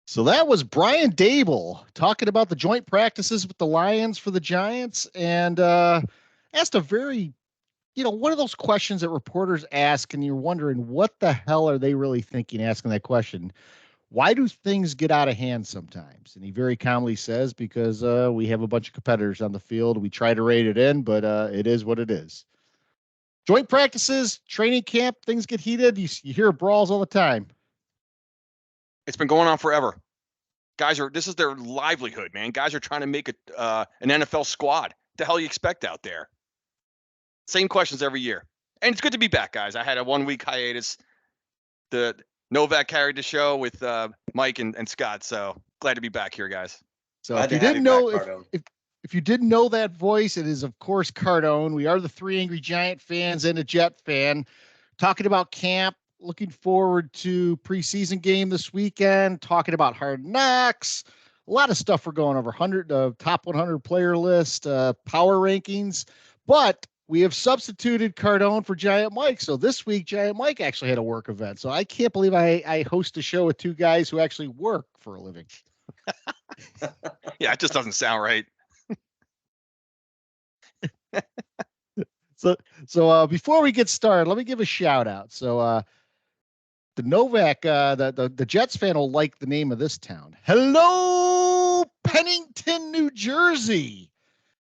So that was Brian Dable talking about the joint practices with the Lions for the Giants, and asked a very, one of those questions that reporters ask, and you're wondering what the hell are they really thinking asking that question. Why do things get out of hand sometimes? And he very calmly says, because we have a bunch of competitors on the field. We try to rate it in, but it is what it is. Joint practices, training camp, things get heated. You hear brawls all the time. It's been going on forever. This is their livelihood, man. Guys are trying to make an NFL squad. What the hell you expect out there? Same questions every year. And it's good to be back, guys. I had a 1-week hiatus. The Novak carried the show with Mike and Scott, so glad to be back here, guys. So if you didn't know, if you didn't know that voice, it is, of course, Cardone. We are the three angry Giant fans and a Jet fan talking about camp, looking forward to preseason game this weekend, talking about Hard Knocks, a lot of stuff we're going over, top 100 player list, power rankings, but we have substituted Cardone for Giant Mike. So this week, Giant Mike actually had a work event. So I can't believe I host a show with two guys who actually work for a living. Yeah, it just doesn't sound right. So before we get started, let me give a shout out. So the Novak, the Jets fan will like the name of this town. Hello, Pennington, New Jersey.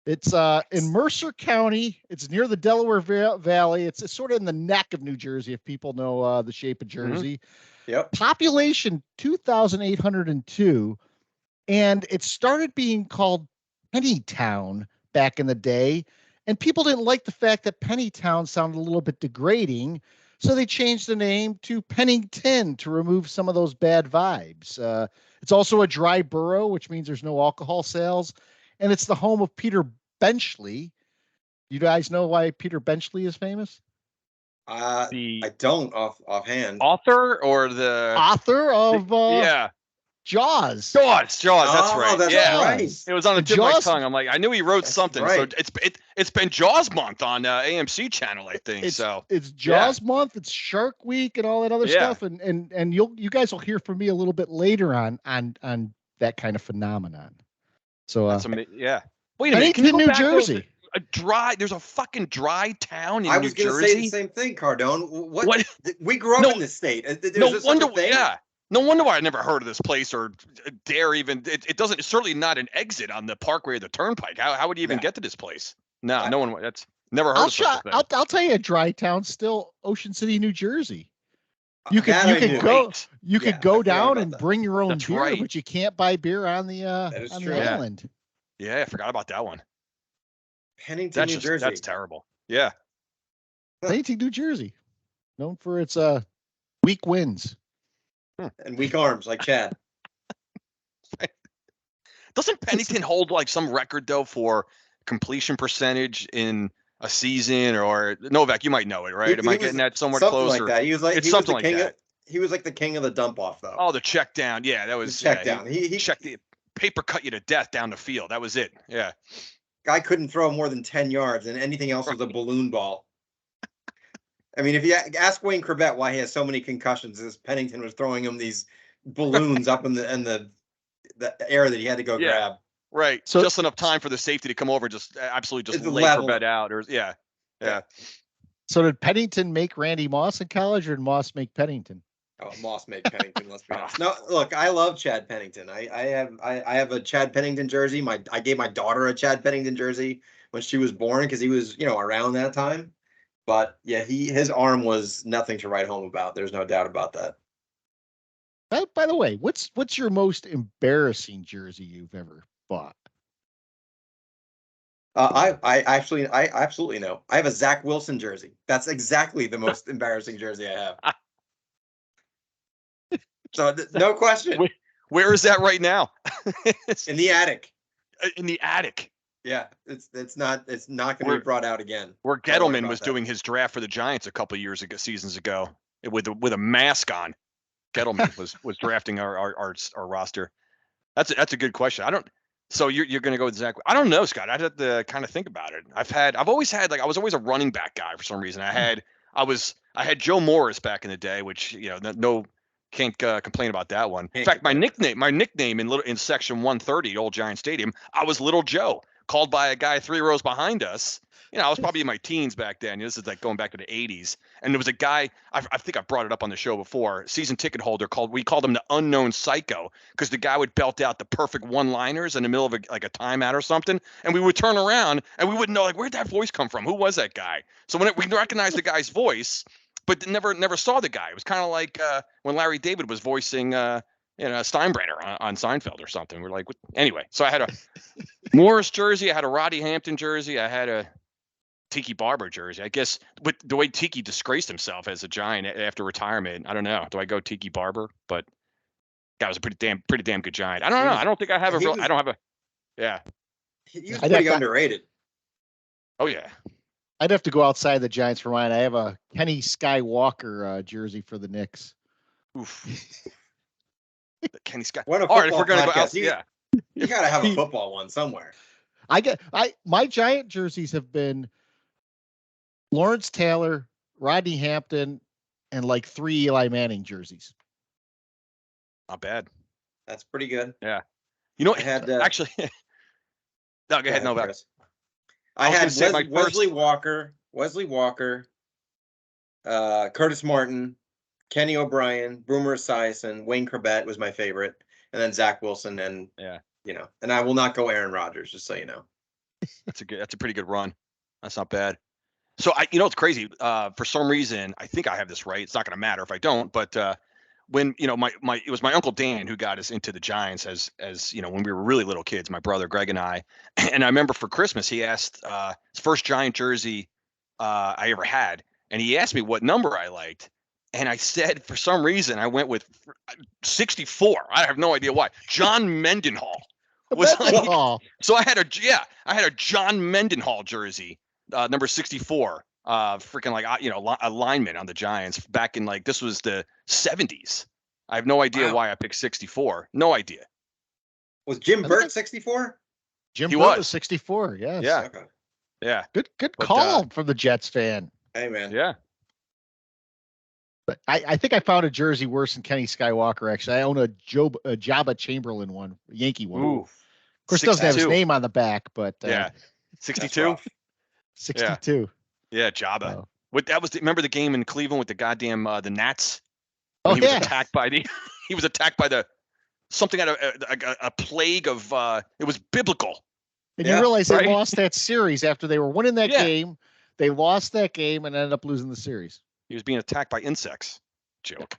It's in Mercer County. It's near the Delaware Valley. It's sort of in the neck of New Jersey, if people know the shape of Jersey. Mm-hmm. Yep. Population 2,802, and it started being called Pennytown back in the day. And people didn't like the fact that Pennytown sounded a little bit degrading, so they changed the name to Pennington to remove some of those bad vibes. It's also a dry borough, which means there's no alcohol sales, and it's the home of Peter Benchley. You guys know why Peter Benchley is famous? I don't offhand. Author or the author of Jaws. Jaws. That's right. That's right. It was on the tip of my tongue. I'm like, I knew he wrote something. Right. So it's been Jaws month on AMC channel, I think. It's Jaws month. It's Shark Week and all that other stuff. And you guys will hear from me a little bit later on that kind of phenomenon. So Wait a minute. Can you go New Jersey? There's a fucking dry town in New Jersey. I was going to say the same thing, Cardone. What? We grew up in this state. No wonder. Yeah. No wonder why I never heard of this place or dare even. It doesn't. It's certainly not an exit on the Parkway or the Turnpike. How would you even get to this place? No one. That's never heard of such a thing. I'll tell you, a dry town still Ocean City, New Jersey. You could go down and bring your own beer, but you can't buy beer on the island. Yeah, I forgot about that one. Pennington, New Jersey. That's terrible. Yeah. Pennington, New Jersey, known for its weak winds. And weak arms like Chad. Doesn't Pennington hold like some record though for completion percentage in a season? Or Novak, you might know it, right? Am I getting that somewhere close? Like that. He was like something like that. He was like the king of the dump off though. Oh, the check down. Yeah, that was check down. He checked the paper cut you to death down the field. That was it. Yeah. Guy couldn't throw more than 10 yards, and anything else was a balloon ball. I mean, if you ask Wayne Corbett why he has so many concussions, is Pennington was throwing him these balloons up in the air that he had to go grab. Right. So just enough time for the safety to come over, just absolutely just lay Corbett out. Or yeah. So did Pennington make Randy Moss in college, or did Moss make Pennington? Oh, Moss made Pennington. Let's be honest. No, look, I love Chad Pennington. I have a Chad Pennington jersey. I gave my daughter a Chad Pennington jersey when she was born because he was around that time. But yeah, his arm was nothing to write home about. There's no doubt about that. By the way, what's your most embarrassing jersey you've ever bought? I absolutely know. I have a Zach Wilson jersey. That's exactly the most embarrassing jersey I have. So no question. Where is that right now? In the attic. In the attic. Yeah, it's not going to be brought out again. Where Gettleman was doing his draft for the Giants a couple of seasons ago, with a mask on. Gettleman was drafting our roster. That's a good question. So you're going to go with Zach? I don't know, Scott. I'd have to kind of think about it. I was always a running back guy for some reason. I had Joe Morris back in the day, which no Can't complain about that one. In Can't fact, my complain. nickname in section 130, Old Giant Stadium, I was Little Joe, called by a guy 3 rows behind us. I was probably in my teens back then. This is like going back to the 80s. And there was a guy, I think I brought it up on the show before, season ticket holder, we called him the Unknown Psycho, because the guy would belt out the perfect one-liners in the middle of a timeout or something, and we would turn around and we wouldn't know, like, where'd that voice come from? Who was that guy? So when we recognized the guy's voice, but never saw the guy. It was kind of like when Larry David was voicing Steinbrenner on Seinfeld or something. We're like, what? Anyway, so I had a Morris jersey, I had a Roddy Hampton jersey, I had a Tiki Barber jersey. I guess with the way Tiki disgraced himself as a Giant after retirement, I don't know. Do I go Tiki Barber? But guy was a pretty damn good Giant. I don't know. I don't think I have I don't have a. Yeah. He was pretty underrated. Oh yeah. I'd have to go outside the Giants for mine. I have a Kenny Skywalker jersey for the Knicks. Oof. Kenny Sky. What a all right, if we're gonna podcast. go out, yeah. You gotta have a football one somewhere. My Giant jerseys have been Lawrence Taylor, Rodney Hampton, and like 3 Eli Manning jerseys. Not bad. That's pretty good. Yeah. I had actually. No, go ahead, Novak. I had Wesley Walker, Curtis Martin, Kenny O'Brien, Boomer Esiason, Wayne Corbett was my favorite, and then Zach Wilson, and and I will not go Aaron Rodgers, just so you know. That's a pretty good run. That's not bad. So it's crazy. For some reason, I think I have this right. It's not going to matter if I don't. But when it was my Uncle Dan who got us into the Giants as when we were really little kids, my brother Greg and I. And I remember for Christmas he asked his first Giant jersey I ever had, and he asked me what number I liked, and I said for some reason I went with 64. I have no idea why. John Mendenhall was like, so I had a John Mendenhall jersey. Number 64, freaking like a lineman on the Giants back in this was the 70s. I have no idea why I picked 64. No idea. Was Jim Burt 64? Jim Burt was 64. Yes. Yeah. Okay. Yeah. Good call from the Jets fan. Hey man. Yeah. But I think I found a jersey worse than Kenny Skywalker. Actually, I own a Jabba Chamberlain one, a Yankee one. Ooh. Of course, it doesn't have his name on the back, but 62. 62. Yeah, Jabba. Oh. Remember the game in Cleveland with the goddamn the Nats? Oh, he was attacked by something out of a plague of it was biblical. And you realize they lost that series after they were winning that game. They lost that game and ended up losing the series. He was being attacked by insects. Joke.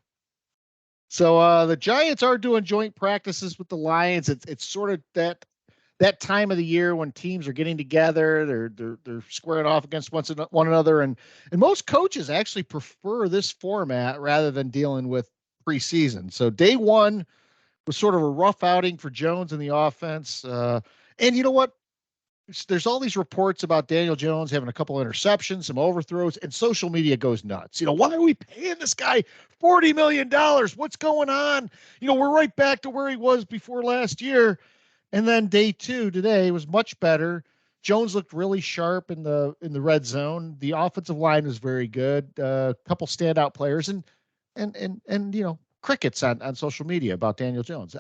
So the Giants are doing joint practices with the Lions. It's sort of that time of the year when teams are getting together, they're squaring off against one another, and most coaches actually prefer this format rather than dealing with preseason. So day one was sort of a rough outing for Jones in the offense, and you know what? There's all these reports about Daniel Jones having a couple interceptions, some overthrows, and social media goes nuts. Why are we paying this guy $40 million? What's going on? We're right back to where he was before last year. And then day 2 today was much better. Jones looked really sharp in the red zone. The offensive line was very good. A couple standout players and crickets on social media about Daniel Jones.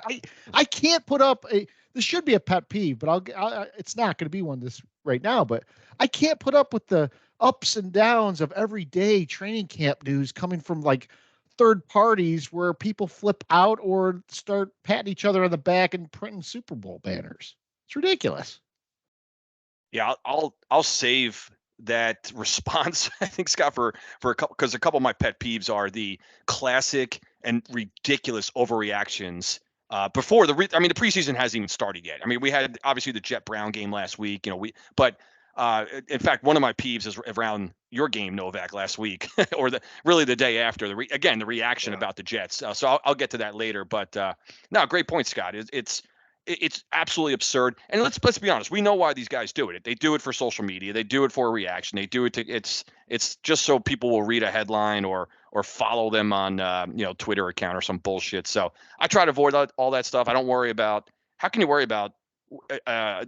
I can't put up this should be a pet peeve, but it's not going to be one this right now. But I can't put up with the ups and downs of everyday training camp news coming from third parties where people flip out or start patting each other on the back and printing Super Bowl banners. It's ridiculous. Yeah, I'll save that response, I think, Scott, for a couple, because a couple of my pet peeves are the classic and ridiculous overreactions before the preseason hasn't even started yet. We had obviously the Jet Brown game last week, but in fact, one of my peeves is around your game, Novak, last week, or the day after. The reaction about the Jets. So I'll get to that later. But no, great point, Scott. It's absolutely absurd. And let's be honest. We know why these guys do it. They do it for social media. They do it for a reaction. They do it to it's just so people will read a headline or follow them on Twitter account or some bullshit. So I try to avoid all that stuff. I don't worry about. How can you worry about a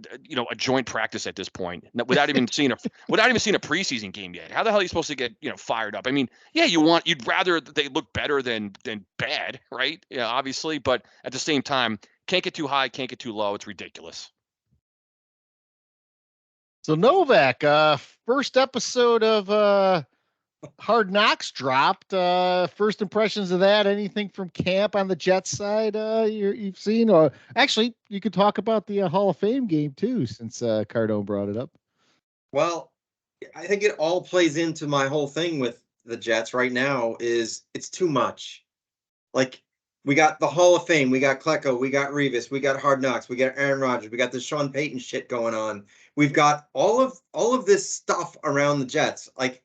joint practice at this point without even seeing a preseason game yet. How the hell are you supposed to get fired up? I mean, yeah, you'd rather they look better than bad, right? Yeah, obviously, but at the same time, can't get too high, can't get too low. It's ridiculous. So Novak, first episode of Hard Knocks dropped. First impressions of that? Anything from camp on the Jets side you've seen? Or actually, you could talk about the Hall of Fame game too, since Cardone brought it up. Well, I think it all plays into my whole thing with the Jets right now. Is it's too much. Like, we got the Hall of Fame, we got Klecko, we got Revis, we got Hard Knocks, we got Aaron Rodgers, we got the Sean Payton shit going on. We've got all of this stuff around the Jets. Like,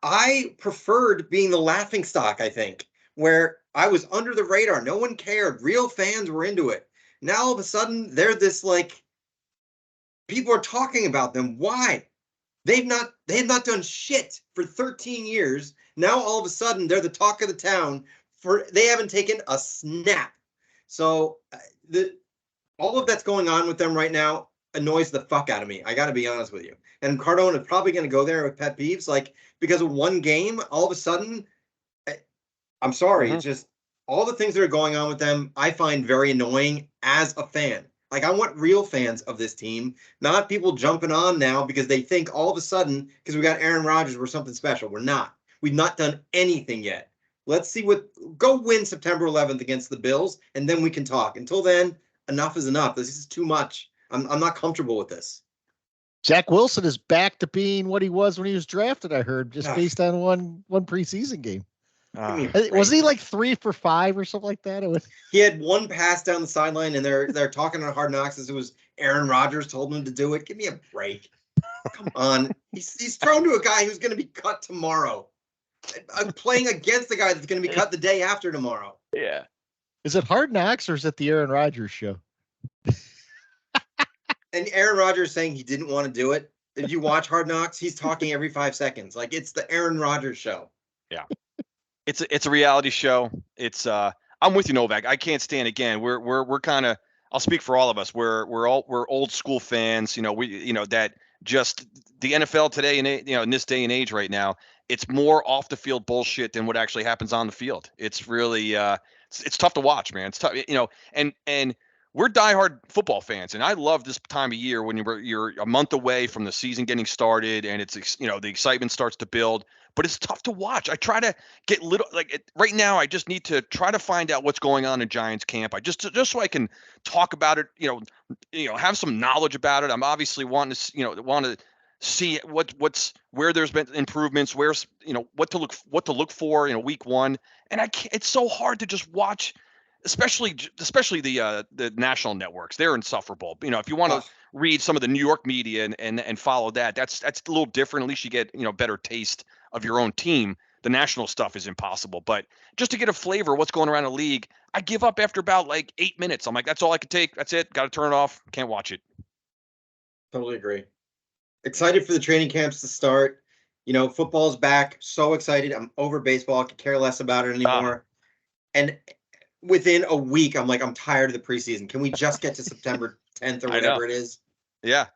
I preferred being the laughing stock, I think, where I was under the radar. No one cared. Real fans were into it. Now all of a sudden they're this, like, people are talking about them. Why? They have not done shit for 13 years. Now all of a sudden they're the talk of the town. They haven't taken a snap. So all of that's going on with them right now annoys the fuck out of me. I got to be honest with you. And Cardone is probably going to go there with pet peeves, like, because of one game, all of a sudden, I'm sorry, it's just all the things that are going on with them, I find very annoying as a fan. Like, I want real fans of this team, not people jumping on now because they think all of a sudden, because we got Aaron Rodgers, we're something special. We're not. We've not done anything yet. Let's see go win September 11th against the Bills, and then we can talk. Until then, enough is enough. This is too much. I'm not comfortable with this. Zach Wilson is back to being what he was when he was drafted, I heard, just based on one preseason game. Wasn't he like 3 for 5 or something like that? He had one pass down the sideline, and they're talking on Hard Knocks as it was Aaron Rodgers told him to do it. Give me a break. Come on. He's thrown to a guy who's going to be cut tomorrow. I'm playing against the guy that's going to be cut the day after tomorrow. Yeah. Is it Hard Knocks or is it the Aaron Rodgers show? And Aaron Rodgers saying he didn't want to do it. If you watch Hard Knocks, he's talking every 5 seconds. Like, it's the Aaron Rodgers show. Yeah. It's a reality show. It's I'm with you, Novak. I can't stand, again. We're kind of, I'll speak for all of us. We're old school fans. That just the NFL today and in this day and age right now, it's more off the field bullshit than what actually happens on the field. It's really it's tough to watch, man. It's tough, and we're diehard football fans, and I love this time of year when you're a month away from the season getting started, and it's the excitement starts to build. But it's tough to watch. I try to get right now. I just need to try to find out what's going on in Giants camp. I just so I can talk about it. Have some knowledge about it. I'm obviously want to see where there's been improvements, where's what to look for week one, and it's so hard to just watch. Especially the national networks, they're insufferable. If you want to read some of the New York media and follow that's a little different. At least you get better taste of your own team. The national stuff is impossible. But just to get a flavor of what's going around the league, I give up after about 8 minutes. I'm like, that's all I could take. That's it. Got to turn it off. Can't watch it. Totally agree. Excited for the training camps to start. Football's back. So excited. I'm over baseball. I could care less about it anymore. And within a week, I'm like, I'm tired of the preseason. Can we just get to September 10th or whatever it is? Yeah.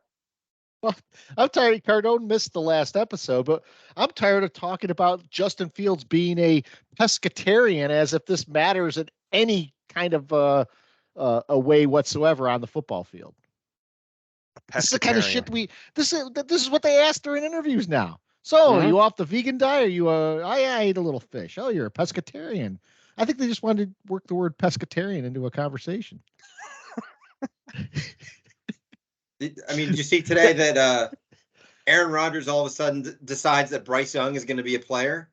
Well, I'm tired. Cardone missed the last episode, but I'm tired of talking about Justin Fields being a pescatarian as if this matters in any kind of a way whatsoever on the football field. This is the kind of shit this is what they ask during interviews now. So, are you off the vegan diet? Are you I ate a little fish. Oh, you're a pescatarian. I think they just wanted to work the word pescatarian into a conversation. I mean, did you see today that Aaron Rodgers all of a sudden decides that Bryce Young is going to be a player?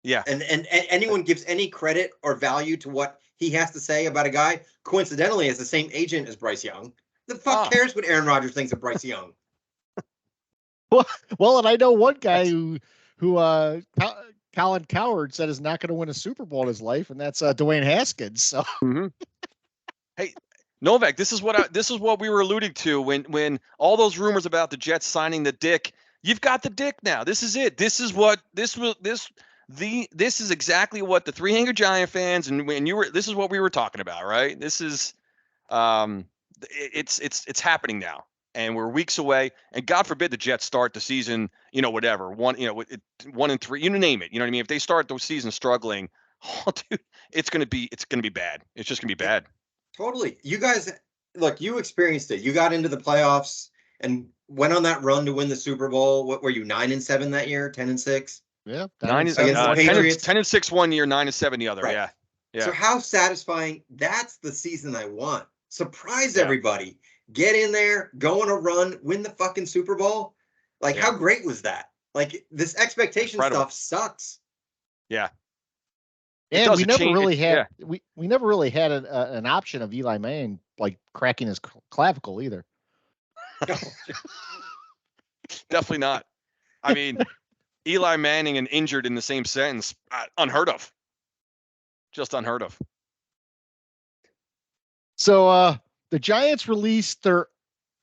Yeah. And anyone gives any credit or value to what he has to say about a guy, coincidentally, as the same agent as Bryce Young. The fuck cares what Aaron Rodgers thinks of Bryce Young? Well, and I know one guy who Colin Cowherd said is not going to win a Super Bowl in his life, and that's Dwayne Haskins. So, Hey, Novak, this is what we were alluding to when all those rumors about the Jets signing the Dick. You've got the Dick now. This is it. This is exactly what the Three-Hanger Giant fans and when you were. This is what we were talking about, right? This is it's happening now, and we're weeks away. And God forbid the Jets start the season, whatever 1-3, you name it. You know what I mean? If they start the season struggling, oh, dude, it's gonna be bad. It's just gonna be bad. Totally. You guys, look, you experienced it. You got into the playoffs and went on that run to win the Super Bowl. What were you, 9-7 that year? 10-6? Yeah, 9-7 against the Patriots. 10-6 one year, 9-7 the other. Right. Yeah. So how satisfying? That's the season I want. Surprise everybody. Get in there, go on a run, win the fucking Super Bowl. Like, how great was that? Like, this expectation stuff sucks. Yeah. And we never really had we never really had an option of Eli Manning like cracking his clavicle either. Definitely not. I mean, Eli Manning and injured in the same sentence, unheard of. Just unheard of. So the Giants released their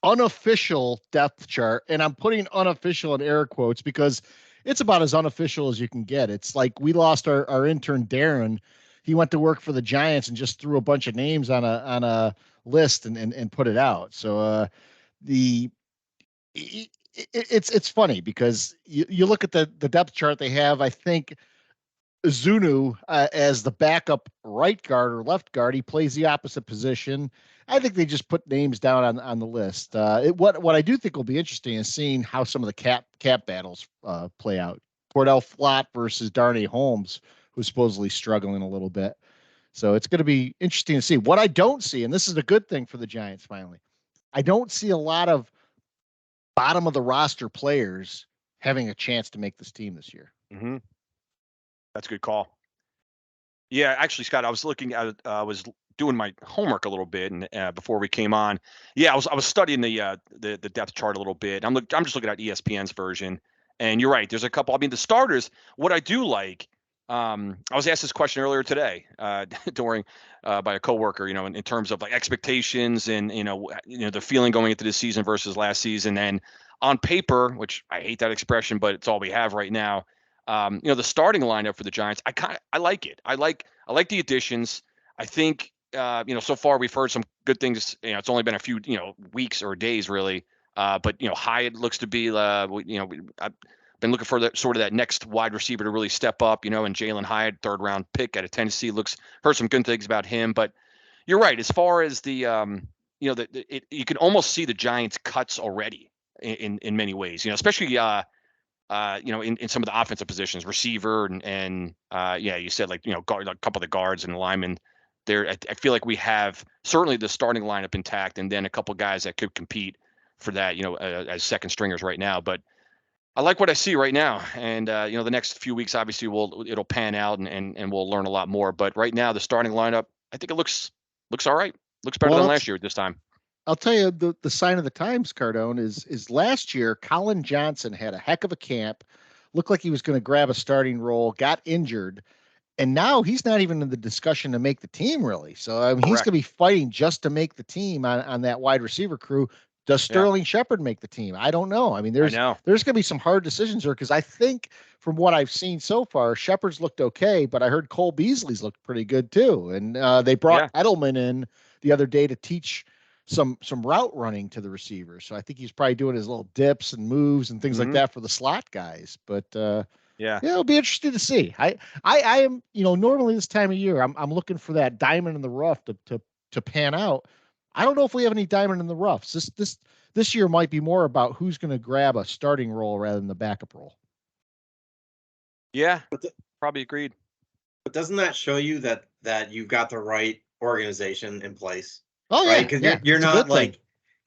unofficial depth chart, and I'm putting unofficial in air quotes because it's about as unofficial as you can get. It's like we lost our intern Darren. He went to work for the Giants and just threw a bunch of names on a list and put it out. So it's funny because you look at the depth chart they have. I think Zunu as the backup right guard or left guard, he plays the opposite position. I think they just put names down on the list. What I do think will be interesting is seeing how some of the cap battles play out. Cordell Flott versus Darnay Holmes, who's supposedly struggling a little bit. So it's going to be interesting to see. What I don't see, and this is a good thing for the Giants finally, I don't see a lot of bottom of the roster players having a chance to make this team this year. Mm-hmm. That's a good call. Yeah, actually, Scott, I was looking at I was doing my homework a little bit, and before we came on, I was studying the depth chart a little bit. I'm just looking at ESPN's version, and you're right. There's a couple. I mean, the starters. What I do like, I was asked this question earlier today during by a coworker. In terms of like expectations and the feeling going into this season versus last season, and on paper, which I hate that expression, but it's all we have right now. The starting lineup for the Giants, I like it. I like the additions. I think, so far we've heard some good things. It's only been a few, weeks or days really. But Hyatt looks to be, I've been looking for that next wide receiver to really step up, and Jalen Hyatt, 3rd round pick out of Tennessee, heard some good things about him. But you're right. As far as the, you can almost see the Giants cuts already in many ways, especially, in some of the offensive positions, receiver and you said guard, a couple of the guards and the linemen there. I feel like we have certainly the starting lineup intact, and then a couple of guys that could compete for that, as second stringers right now. But I like what I see right now, and the next few weeks obviously it'll pan out and we'll learn a lot more. But right now the starting lineup, I think it looks all right. Looks better than last year at this time. I'll tell you the sign of the times, Cardone, is last year Colin Johnson had a heck of a camp, looked like he was going to grab a starting role, got injured, and now he's not even in the discussion to make the team really. So I mean, he's going to be fighting just to make the team on that wide receiver crew. Does Sterling Shepard make the team? I don't know. I mean, there's going to be some hard decisions there because I think from what I've seen so far, Shepard's looked okay, but I heard Cole Beasley's looked pretty good too, and they brought Edelman in the other day to teach some route running to the receiver. So I think he's probably doing his little dips and moves and things like that for the slot guys. But it'll be interesting to see. I am, normally this time of year, I'm looking for that diamond in the rough to pan out. I don't know if we have any diamond in the roughs. This year might be more about who's going to grab a starting role rather than the backup role. Yeah, probably agreed. But doesn't that show you that you've got the right organization in place? Oh, right? Because you're not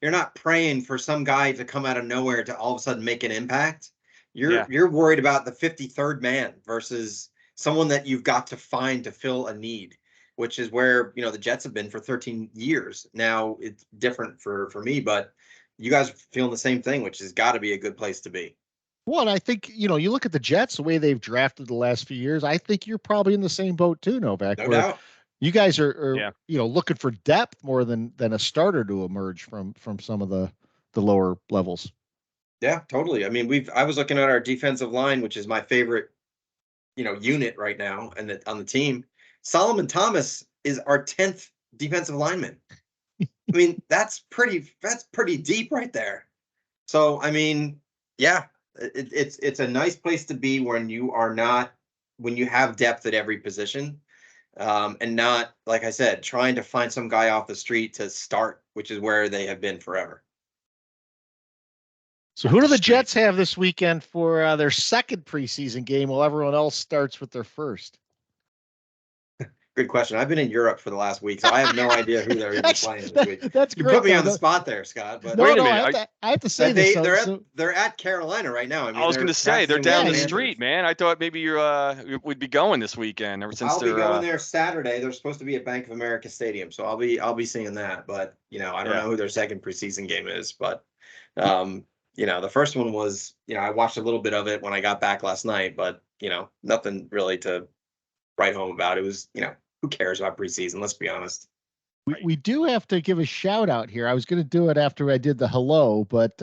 you're not praying for some guy to come out of nowhere to all of a sudden make an impact. You're worried about the 53rd man versus someone that you've got to find to fill a need, which is where the Jets have been for 13 years. Now it's different for me, but you guys are feeling the same thing, which has got to be a good place to be. Well, and I think, you look at the Jets, the way they've drafted the last few years, I think you're probably in the same boat too, Novak. No doubt. You guys are looking for depth more than a starter to emerge from some of the lower levels. Yeah, totally. I mean, I was looking at our defensive line, which is my favorite, unit right now and on the team. Solomon Thomas is our 10th defensive lineman. I mean, that's pretty deep right there. So, I mean, yeah, it's a nice place to be when you have depth at every position, and not, like I said, trying to find some guy off the street to start, which is where they have been forever. So who do the Jets have this weekend for their second preseason game while everyone else starts with their first? Good question. I've been in Europe for the last week, so I have no idea who they're even playing this week. That's you great. Put me on the spot there, Scott. But wait a minute. I have to say this. They're at Carolina right now. I mean, I was going to say they're down the street, man. I thought maybe we'd be going this weekend. Ever since I'll be going there Saturday. They're supposed to be at Bank of America Stadium, so I'll be seeing that. But I don't know who their second preseason game is. But the first one was I watched a little bit of it when I got back last night, but nothing really to write home about. It was who cares about preseason? Let's be honest. We do have to give a shout out here. I was going to do it after I did the hello, but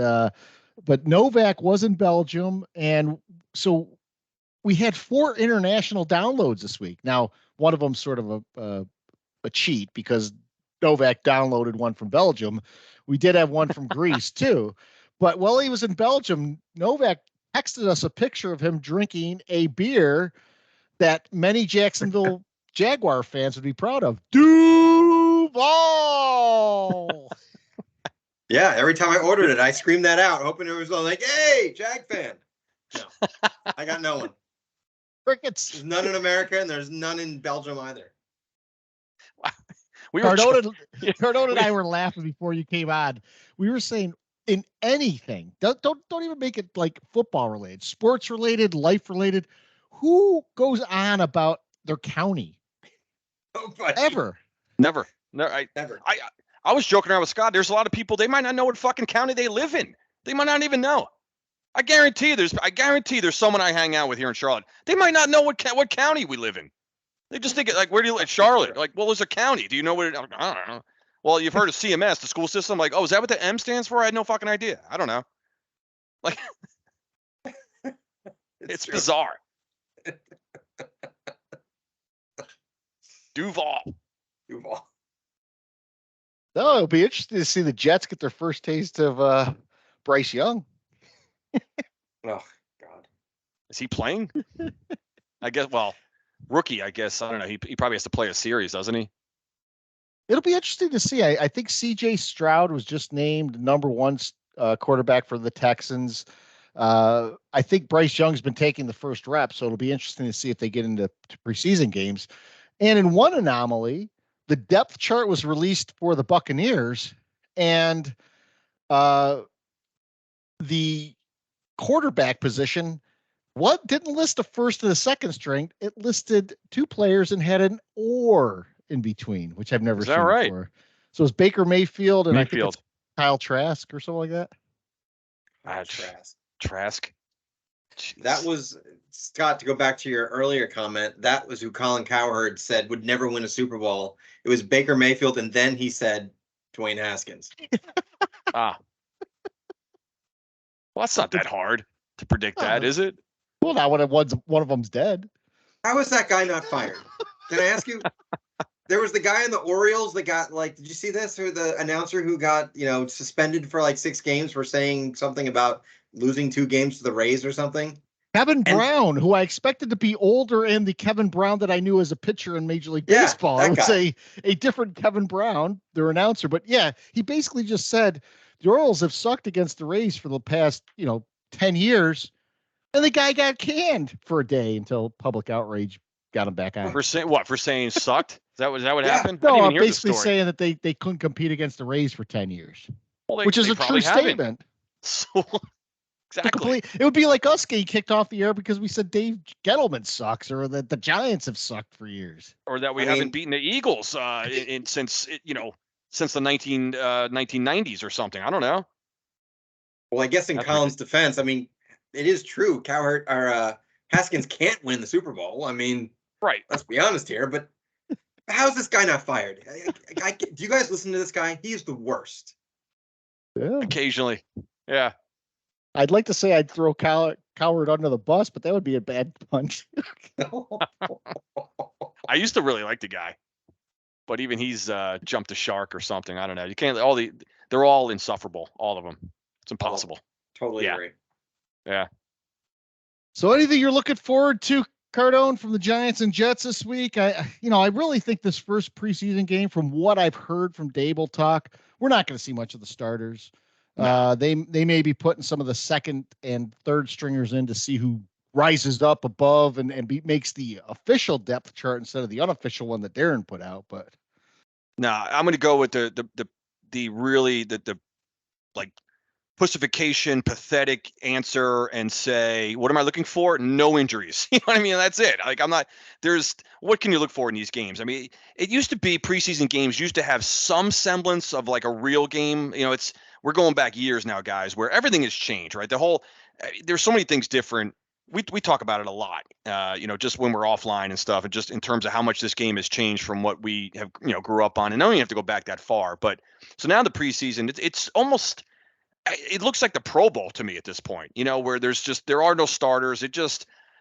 Novak was in Belgium, and so we had 4 international downloads this week. Now, one of them sort of a cheat because Novak downloaded one from Belgium. We did have one from Greece too, but while he was in Belgium, Novak texted us a picture of him drinking a beer that many Jacksonville Jaguar fans would be proud of. Duval. Yeah, every time I ordered it, I screamed that out, hoping it was like, "Hey, Jag fan." No, I got no one. Crickets. There's none in America, and there's none in Belgium either. Cardone and I were laughing before you came on. We were saying in anything, don't even make it like football related, sports related, life related. Who goes on about their county? Nobody. Ever. Never. No, never. I was joking around with Scott. There's a lot of people, they might not know what fucking county they live in. They might not even know. I guarantee there's someone I hang out with here in Charlotte. They might not know what county we live in. They just think like, where do you live? Charlotte. Like, well, there's a county. Do you know what it? I don't know. Well, you've heard of CMS, the school system. Like, oh, is that what the M stands for? I had no fucking idea. I don't know. Like, it's bizarre. Duval. No, it'll be interesting to see the Jets get their first taste of Bryce Young. Oh, God. Is he playing? I guess, well, rookie, I guess. I don't know. He probably has to play a series, doesn't he? It'll be interesting to see. I think C.J. Stroud was just named number 1 quarterback for the Texans. I think Bryce Young's been taking the first rep, so it'll be interesting to see if they get into preseason games. And in one anomaly, the depth chart was released for the Buccaneers, and the quarterback position didn't list the first and the second string. It listed 2 players and had an or in between, which I've never seen before. So it's Baker Mayfield and I think it's Kyle Trask or something like that. Trask. Jeez. That was, Scott, to go back to your earlier comment, that was who Colin Cowherd said would never win a Super Bowl. It was Baker Mayfield, and then he said Dwayne Haskins. Well, that's not that hard to predict that, is it? Well, now one of them's dead. How is that guy not fired? Can I ask you? There was the guy in the Orioles that got, like, did you see this? Or the announcer who got, suspended for like 6 games for saying something about losing 2 games to the Rays or something? Kevin Brown, who I expected to be older, and the Kevin Brown that I knew as a pitcher in Major League Baseball. It was a different Kevin Brown, their announcer. But yeah, he basically just said the Orioles have sucked against the Rays for the past, 10 years. And the guy got canned for a day until public outrage got him back on. For saying what? For saying sucked? Is that what happened? No, I'm basically saying that they couldn't compete against the Rays for 10 years, which is a true statement. So, exactly. It would be like us getting kicked off the air because we said Dave Gettleman sucks, or that the Giants have sucked for years, or that we haven't beaten the Eagles since the 1990s or something. I don't know. Well, I guess in Colin's defense, it is true. Cowherd or Haskins can't win the Super Bowl. Right. Let's be honest here. But how's this guy not fired? Do you guys listen to this guy? He's the worst. Yeah. Occasionally. Yeah. I'd like to say I'd throw Cowherd under the bus, but that would be a bad punch. I used to really like the guy. but even he's jumped the shark or something. I don't know. You can't. They're all insufferable. All of them. It's impossible. Totally agree. Yeah. So anything you're looking forward to, Cardone, from the Giants and Jets this week? I really think this first preseason game, from what I've heard from Dable talk, we're not going to see much of the starters. No. They may be putting some of the second and third stringers in to see who rises up above and makes the official depth chart instead of the unofficial one that Darren put out. But no, I'm going to go with the really like pussification, pathetic answer and say, what am I looking for? No injuries. You know what I mean? That's it. Like, what can you look for in these games? I mean, it used to be preseason games used to have some semblance of like a real game. You know, we're going back years now, guys, where everything has changed, right? There's so many things different. We talk about it a lot, just when we're offline and stuff, and just in terms of how much this game has changed from what we have, grew up on. And I don't even have to go back that far. But so now the preseason, it's almost, it looks like the Pro Bowl to me at this point, where there are no starters.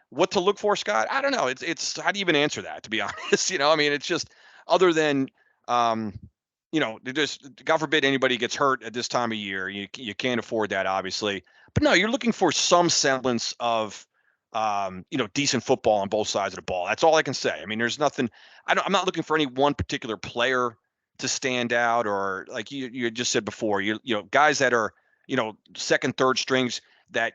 What to look for, Scott? I don't know. It's how do you even answer that, to be honest? I mean, it's just other than, just God forbid anybody gets hurt at this time of year. You can't afford that, obviously. But no, you're looking for some semblance of, decent football on both sides of the ball. That's all I can say. I mean, there's nothing. I'm not looking for any one particular player to stand out, or like you just said before. Guys that are second, third stringers that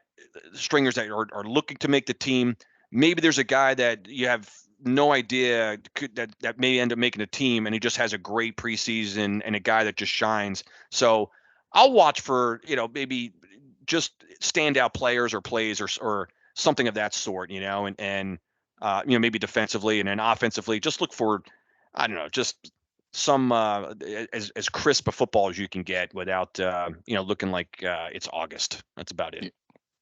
are looking to make the team. Maybe there's a guy that you have no idea that may end up making a team, and he just has a great preseason and a guy that just shines. So I'll watch for maybe just standout players or plays or something of that sort, and maybe defensively and then offensively, just look for, I don't know, just some as crisp a football as you can get without looking like it's August. That's about it.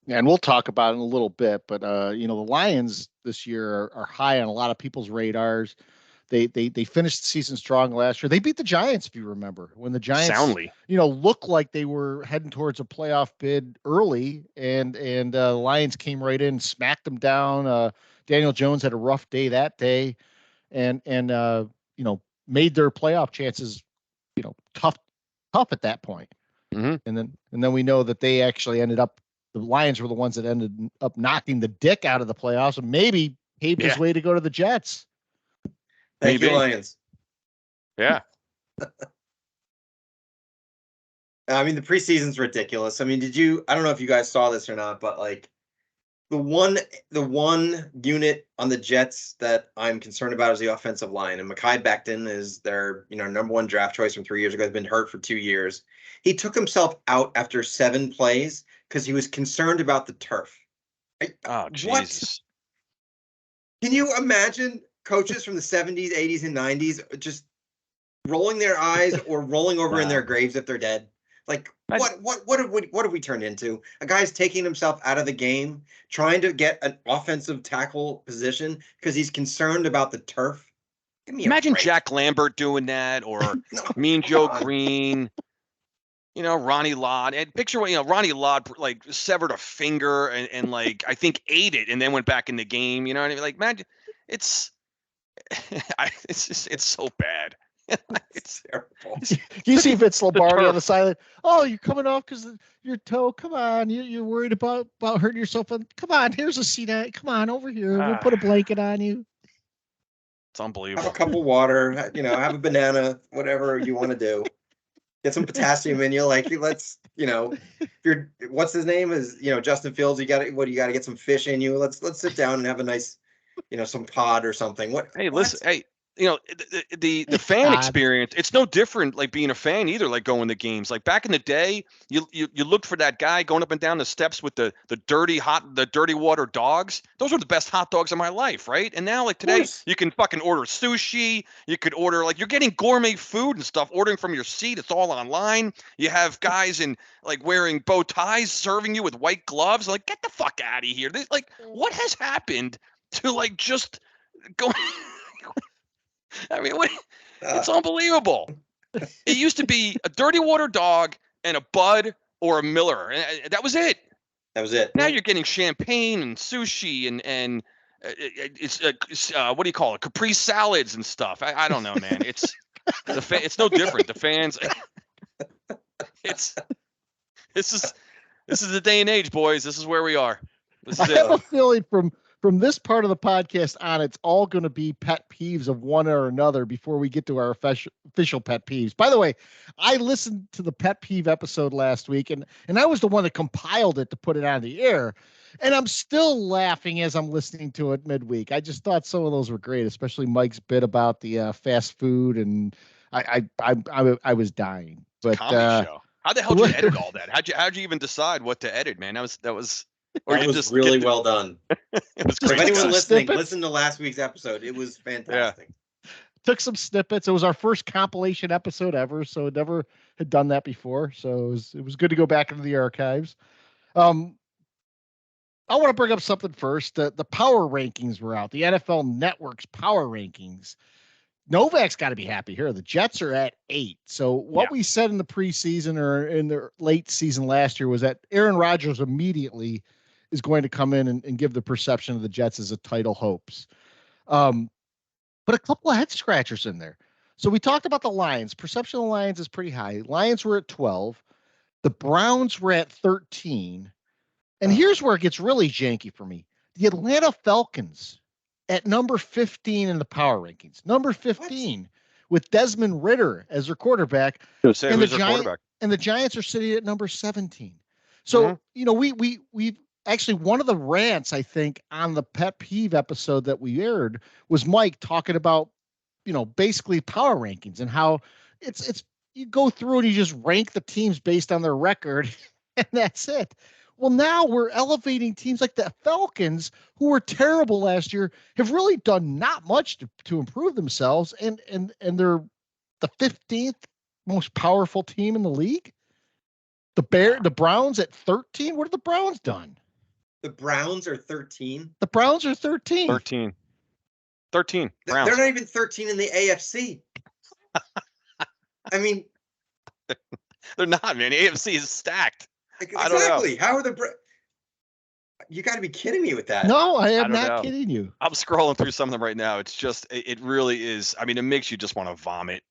Yeah, and we'll talk about it in a little bit, but the Lions this year are high on a lot of people's radars. They finished the season strong last year. They beat the Giants, if you remember, when the Giants soundly, looked like they were heading towards a playoff bid early, and the Lions came right in, smacked them down. Daniel Jones had a rough day that day, and made their playoff chances, tough at that point. Mm-hmm. And then we know that they actually ended up. The Lions were the ones that ended up knocking the dick out of the playoffs, and maybe paved his way to go to the Jets. Thank you, Lions. Yeah. I mean, the preseason's ridiculous. I mean, I don't know if you guys saw this or not, but like the one unit on the Jets that I'm concerned about is the offensive line. And Mekhi Becton is their, number one draft choice from 3 years ago. Has been hurt for 2 years. He took himself out after 7 plays because he was concerned about the turf. Oh, Jesus. Can you imagine coaches from the 70s, 80s, and 90s just rolling their eyes or rolling over in their graves if they're dead? Like, what have we turned into? A guy's taking himself out of the game, trying to get an offensive tackle position because he's concerned about the turf. Imagine Jack Lambert doing that, or Mean Joe Green. Ronnie Lott, and picture what, Ronnie Lott like severed a finger and like, I think ate it and then went back in the game. You know what I mean? Like, man, it's so bad. It's terrible. You see Vince Lombardi on the side. Oh, you're coming off because of your toe. Come on, you're worried about hurting yourself. Come on, here's a seat. Come on over here. We'll put a blanket on you. It's unbelievable. Have a cup of water. Have a banana. Whatever you want to do. Get some potassium in you. Like, let's, if you're, what's his name is, Justin Fields. You got to get some fish in you. Let's sit down and have a nice, some cod or something. Listen, hey, the fan experience, it's no different like being a fan either, like going to games. Like back in the day, you looked for that guy going up and down the steps with the dirty water dogs. Those were the best hot dogs of my life, right? And now, like today, you can fucking order sushi. You could order, like, you're getting gourmet food and stuff, ordering from your seat. It's all online. You have guys in like wearing bow ties serving you with white gloves. Like, get the fuck out of here. What has happened to like just going? I mean, it's unbelievable. It used to be a dirty water dog and a Bud or a Miller. That was it. Now you're getting champagne and sushi and it's what do you call it? Capri salads and stuff. I don't know, man. It's It's no different. The fans. This is the day and age, boys. This is where we are. This is I have a feeling from this part of the podcast on, it's all going to be pet peeves of one or another before we get to our official pet peeves. By the way, I listened to the pet peeve episode last week, and I was the one that compiled it to put it on the air. And I'm still laughing as I'm listening to it midweek. I just thought some of those were great, especially Mike's bit about the fast food, and I was dying. But comedy show. How the hell did you edit all that? How'd you even decide what to edit, man? That was really well done. It was great. If anyone listening, snippets. Listen to last week's episode. It was fantastic. Yeah. Took some snippets. It was our first compilation episode ever, so it never had done that before. So it was good to go back into the archives. I want to bring up something first. The power rankings were out. The NFL Network's power rankings. Novak's got to be happy here. The Jets are at 8. So what we said in the preseason or in the late season last year was that Aaron Rodgers immediately is going to come in and give the perception of the Jets as a title hopes. But a couple of head scratchers in there. So we talked about the Lions. Perception of the Lions is pretty high. Lions were at 12. The Browns were at 13. And here's where it gets really janky for me. The Atlanta Falcons at number 15 in the power rankings. Number 15 with Desmond Ridder as their quarterback. And the Giants are sitting at number 17. So, we've actually, one of the rants, I think, on the pet peeve episode that we aired was Mike talking about, basically power rankings and how it's you go through and you just rank the teams based on their record and that's it. Well, now we're elevating teams like the Falcons, who were terrible last year, have really done not much to improve themselves, and they're the 15th most powerful team in the league. The Browns at 13. What have the Browns done? The Browns are 13. The Browns are 13. 13. Browns. They're not even 13 in the AFC. I mean, they're not, man. The AFC is stacked. Exactly. I don't know. How are you got to be kidding me with that. No, I am not kidding you. I'm scrolling through some of them right now. It's just, it really is. I mean, it makes you just want to vomit.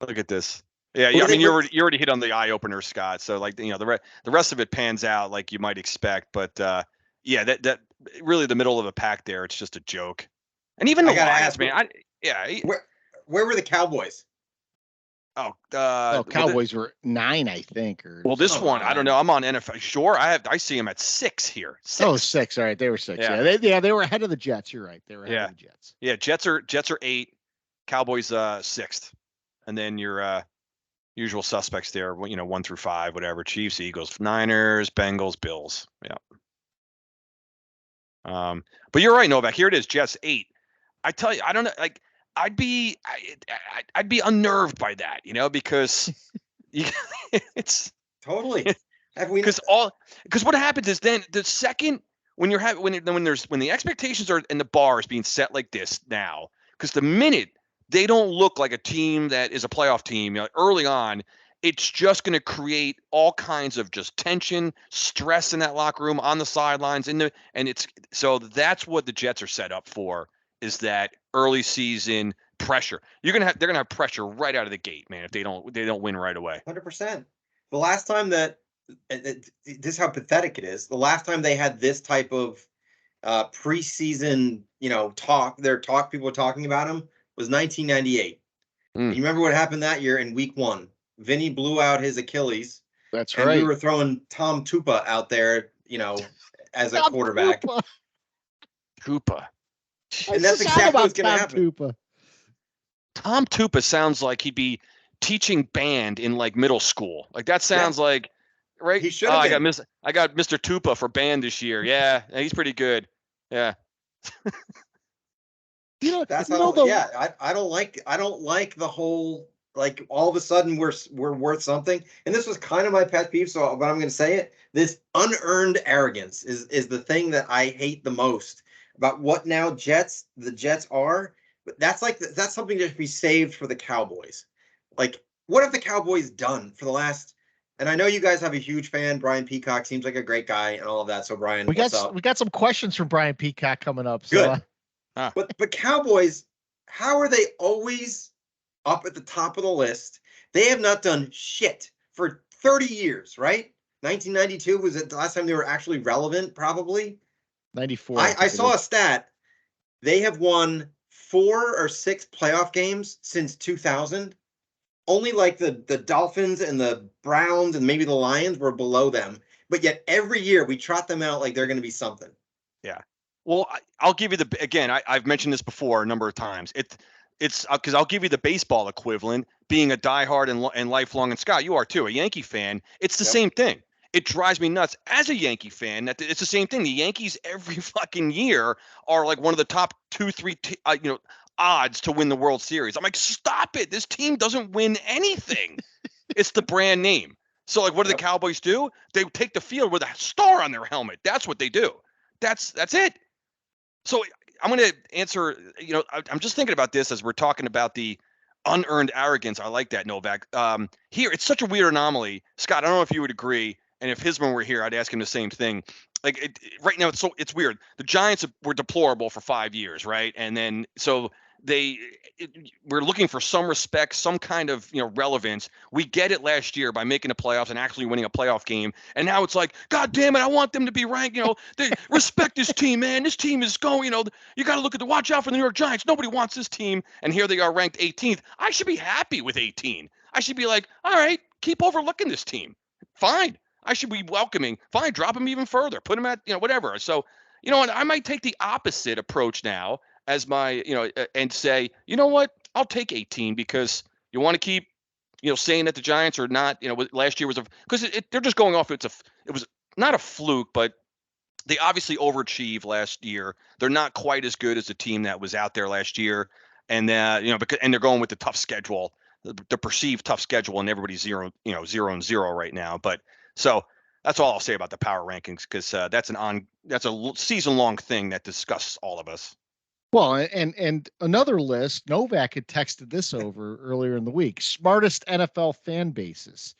Look at this. Yeah, I mean, you already hit on the eye opener, Scott. So like, the rest of it pans out like you might expect. But that really the middle of the pack there, it's just a joke. And even the Lions, man. Where were the Cowboys? Cowboys were 9, I think. This one, I don't know. I'm on NFL. Sure, I see them at 6 here. 6. Oh, 6. All right, they were 6. Yeah, they were ahead of the Jets. You're right. They were ahead of the Jets. Yeah, Jets are 8, Cowboys 6th, and then your usual suspects there. 1 through 5, whatever. Chiefs, Eagles, Niners, Bengals, Bills. Yeah. But you're right, Novak. Here it is. Jets 8. I tell you, I don't know. Like, I'd be unnerved by that, because it's totally because what happens is then the second when the expectations are and the bar is being set like this now, because the minute they don't look like a team that is a playoff team, early on, it's just going to create all kinds of just tension, stress in that locker room, on the sidelines, and it's so that's what the Jets are set up for. Is that early season pressure? They're gonna have pressure right out of the gate, man. If they don't win right away. 100%. The last time that this is how pathetic it is. The last time they had this type of preseason, talk people were talking about them was 1998. You remember what happened that year in week 1? Vinny blew out his Achilles. That's and right. We were throwing Tom Tupa out there, as a quarterback. Tupa. And that's exactly what's going to happen. Tom Tupa sounds like he'd be teaching band in like middle school. Like that sounds like, right? He should have. I got Mr. Tupa for band this year. Yeah, he's pretty good. Yeah. That's I don't like the whole like all of a sudden we're worth something. And this was kind of my pet peeve. So, but I'm going to say it. This unearned arrogance is the thing that I hate the most. About what now the Jets are, but that's something that should be saved for the Cowboys. Like, what have the Cowboys done for the last? And I know you guys have a huge fan. Brian Peacock seems like a great guy and all of that. So Brian, we got some questions from Brian Peacock coming up. So, good. But Cowboys, how are they always up at the top of the list? They have not done shit for 30 years, right? 1992 was the last time they were actually relevant, probably. 94. I saw a stat. They have won 4 or 6 playoff games since 2000. Only like the Dolphins and the Browns and maybe the Lions were below them. But yet every year we trot them out like they're going to be something. Yeah. Well, I'll give you I've mentioned this before a number of times. It's because I'll give you the baseball equivalent, being a diehard and lifelong, and Scott, you are too, a Yankee fan. It's the same thing. It drives me nuts as a Yankee fan that it's the same thing. The Yankees every fucking year are like one of the top 2-3 odds to win the World Series. I'm like, stop it. This team doesn't win anything. It's the brand name. So like, what do the Cowboys do? They take the field with a star on their helmet. That's what they do. That's it. So I'm going to answer, I'm just thinking about this as we're talking about the unearned arrogance. I like that, Novak. Here, it's such a weird anomaly. Scott, I don't know if you would agree. And if Hisman were here, I'd ask him the same thing. Like right now, it's weird. The Giants were deplorable for 5 years, right? And then so we're looking for some respect, some kind of relevance. We get it last year by making the playoffs and actually winning a playoff game, and now it's like, God damn it, I want them to be ranked. They respect this team, man. This team is going. You got to look at watch out for the New York Giants. Nobody wants this team, and here they are ranked 18th. I should be happy with 18. I should be like, all right, keep overlooking this team. Fine. I should be welcoming. Fine, drop them even further. Put them at whatever. So and I might take the opposite approach now as my and say, you know what, I'll take 18 because you want to keep saying that the Giants are not last year was because they're just going off. It was not a fluke, but they obviously overachieved last year. They're not quite as good as the team that was out there last year, and because they're going with the tough schedule, the perceived tough schedule, and everybody's 0-0 right now. But so that's all I'll say about the power rankings, because that's a season-long thing that disgusts all of us. Well, and another list, Novak had texted this over earlier in the week: smartest NFL fan bases.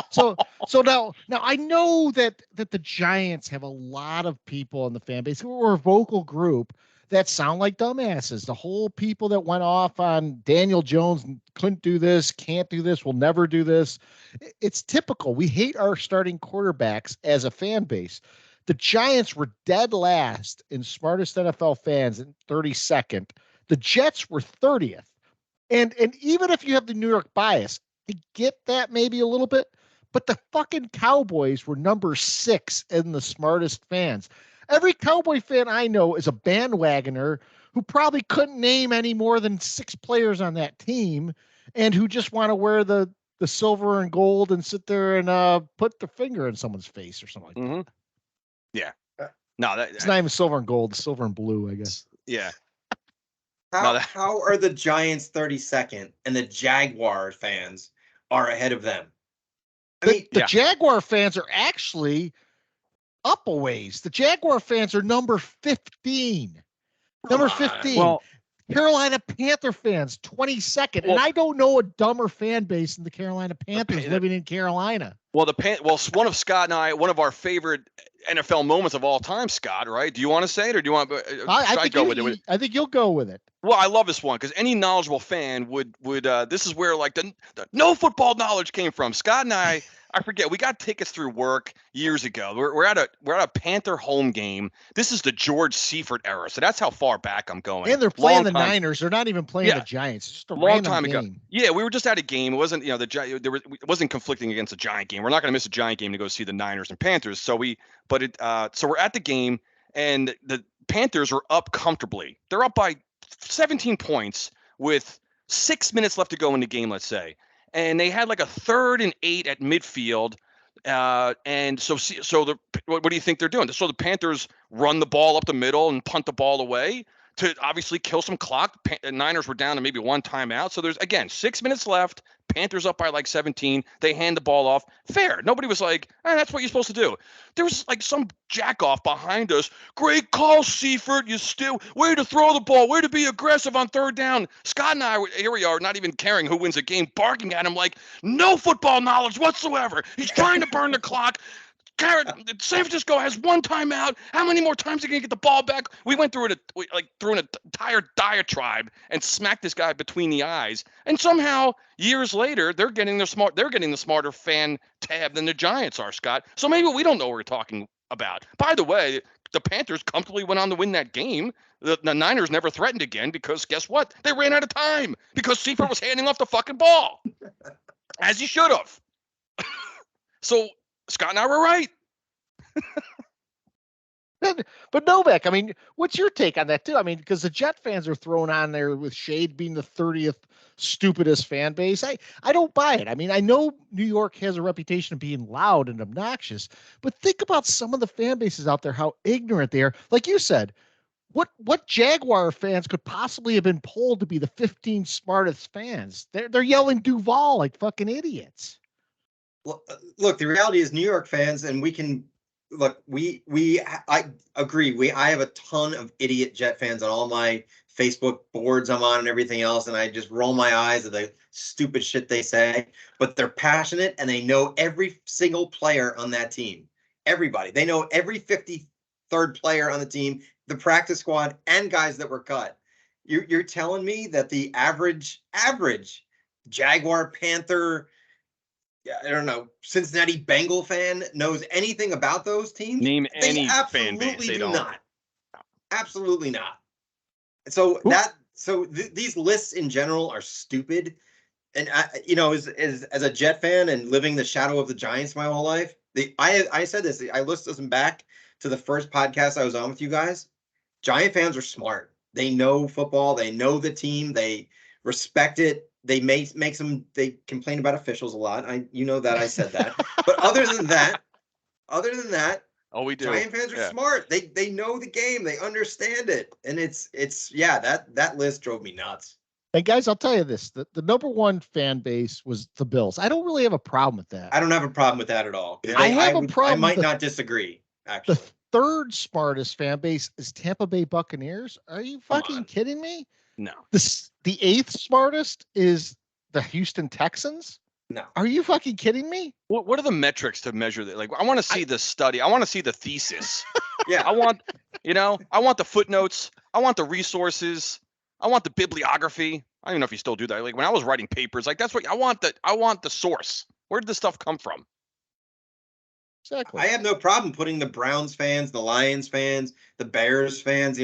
So now I know that the Giants have a lot of people in the fan base who are a vocal group that sound like dumbasses. The whole people that went off on Daniel Jones, couldn't do this, can't do this, will never do this. It's typical. We hate our starting quarterbacks as a fan base. The Giants were dead last in smartest NFL fans and 32nd. The Jets were 30th. And even if you have the New York bias, I get that maybe a little bit, but the fucking Cowboys were number 6 in the smartest fans. Every Cowboy fan I know is a bandwagoner who probably couldn't name any more than 6 players on that team, and who just want to wear the silver and gold and sit there and put their finger in someone's face or something like that. Yeah. No, it's not even silver and gold, silver and blue, I guess. Yeah. How are the Giants 32nd and the Jaguar fans are ahead of them? The Jaguar fans are actually up a ways. The Jaguar fans are number 15. Number 15. Well, Carolina Panther fans, 22nd. Well, and I don't know a dumber fan base than the Carolina Panthers living in Carolina. Well, one of Scott and I, one of our favorite NFL moments of all time, Scott, right? Do you want to say it, or do you want I go with it? I think you'll go with it. Well, I love this one because any knowledgeable fan would this is where like the no football knowledge came from. Scott and I forget, we got tickets through work years ago. We're at a Panther home game. This is the George Seifert era, so that's how far back I'm going. And they're playing the Niners. They're not even playing the Giants. It's just a long time game. Ago. Yeah, we were just at a game. It wasn't it wasn't conflicting against a Giant game. We're not going to miss a Giant game to go see the Niners and Panthers. So we're at the game, and the Panthers are up comfortably. They're up by 17 points with 6 minutes left to go in the game, let's say. And they had like a 3rd and 8 at midfield. And so what do you think they're doing? So the Panthers run the ball up the middle and punt the ball away to obviously kill some clock. The Niners were down to maybe one timeout. So there's, again, 6 minutes left. Panthers up by like 17. They hand the ball off. Fair. Nobody was like, that's what you're supposed to do. There was like some jack off behind us. Great call, Seifert. You still way to throw the ball. Way to be aggressive on 3rd down. Scott and I, here we are, not even caring who wins the game, barking at him like no football knowledge whatsoever. He's trying to burn the clock. San Francisco has one timeout. How many more times are they going to get the ball back? We went through an entire diatribe and smacked this guy between the eyes. And somehow, years later, they're getting the smarter fan tab than the Giants are, Scott. So maybe we don't know what we're talking about. By the way, the Panthers comfortably went on to win that game. The Niners never threatened again because guess what? They ran out of time because Seifert was handing off the fucking ball, as he should have. So Scott and I were right. But Novak, I mean, what's your take on that too? I mean, because the Jet fans are thrown on there with shade being the 30th stupidest fan base. I don't buy it. I mean, I know New York has a reputation of being loud and obnoxious, but think about some of the fan bases out there, how ignorant they are. Like you said, what Jaguar fans could possibly have been polled to be the 15 smartest fans? They're yelling Duval like fucking idiots. Well, look, the reality is New York fans, and we can look. I agree. I have a ton of idiot Jet fans on all my Facebook boards I'm on and everything else, and I just roll my eyes at the stupid shit they say. But they're passionate and they know every single player on that team. Everybody. They know every 53rd player on the team, the practice squad, and guys that were cut. You're telling me that the average Jaguar, Panther, I don't know, Cincinnati Bengal fan knows anything about those teams? Name any fan base. They do not. Absolutely not. So these lists in general are stupid. And as a Jet fan and living the shadow of the Giants my whole life, I said this. I listened back to the first podcast I was on with you guys. Giant fans are smart. They know football. They know the team. They respect it. They they complain about officials a lot. I said that. But other than that, oh, we do. Giant fans are smart. They know the game. They understand it. And that list drove me nuts. And guys, I'll tell you this: the number one fan base was the Bills. I don't really have a problem with that. I don't have a problem with that at all. I might not disagree. Actually, the third smartest fan base is Tampa Bay Buccaneers. Are you fucking kidding me? No. The eighth smartest is the Houston Texans. No. Are you fucking kidding me? What are the metrics to measure that? Like, I want to see the study. I want to see the thesis. Yeah. I want the footnotes. I want the resources. I want the bibliography. I don't even know if you still do that. Like when I was writing papers, like that's what I want the source. Where did this stuff come from? Exactly. I have no problem putting the Browns fans, the Lions fans, the Bears fans,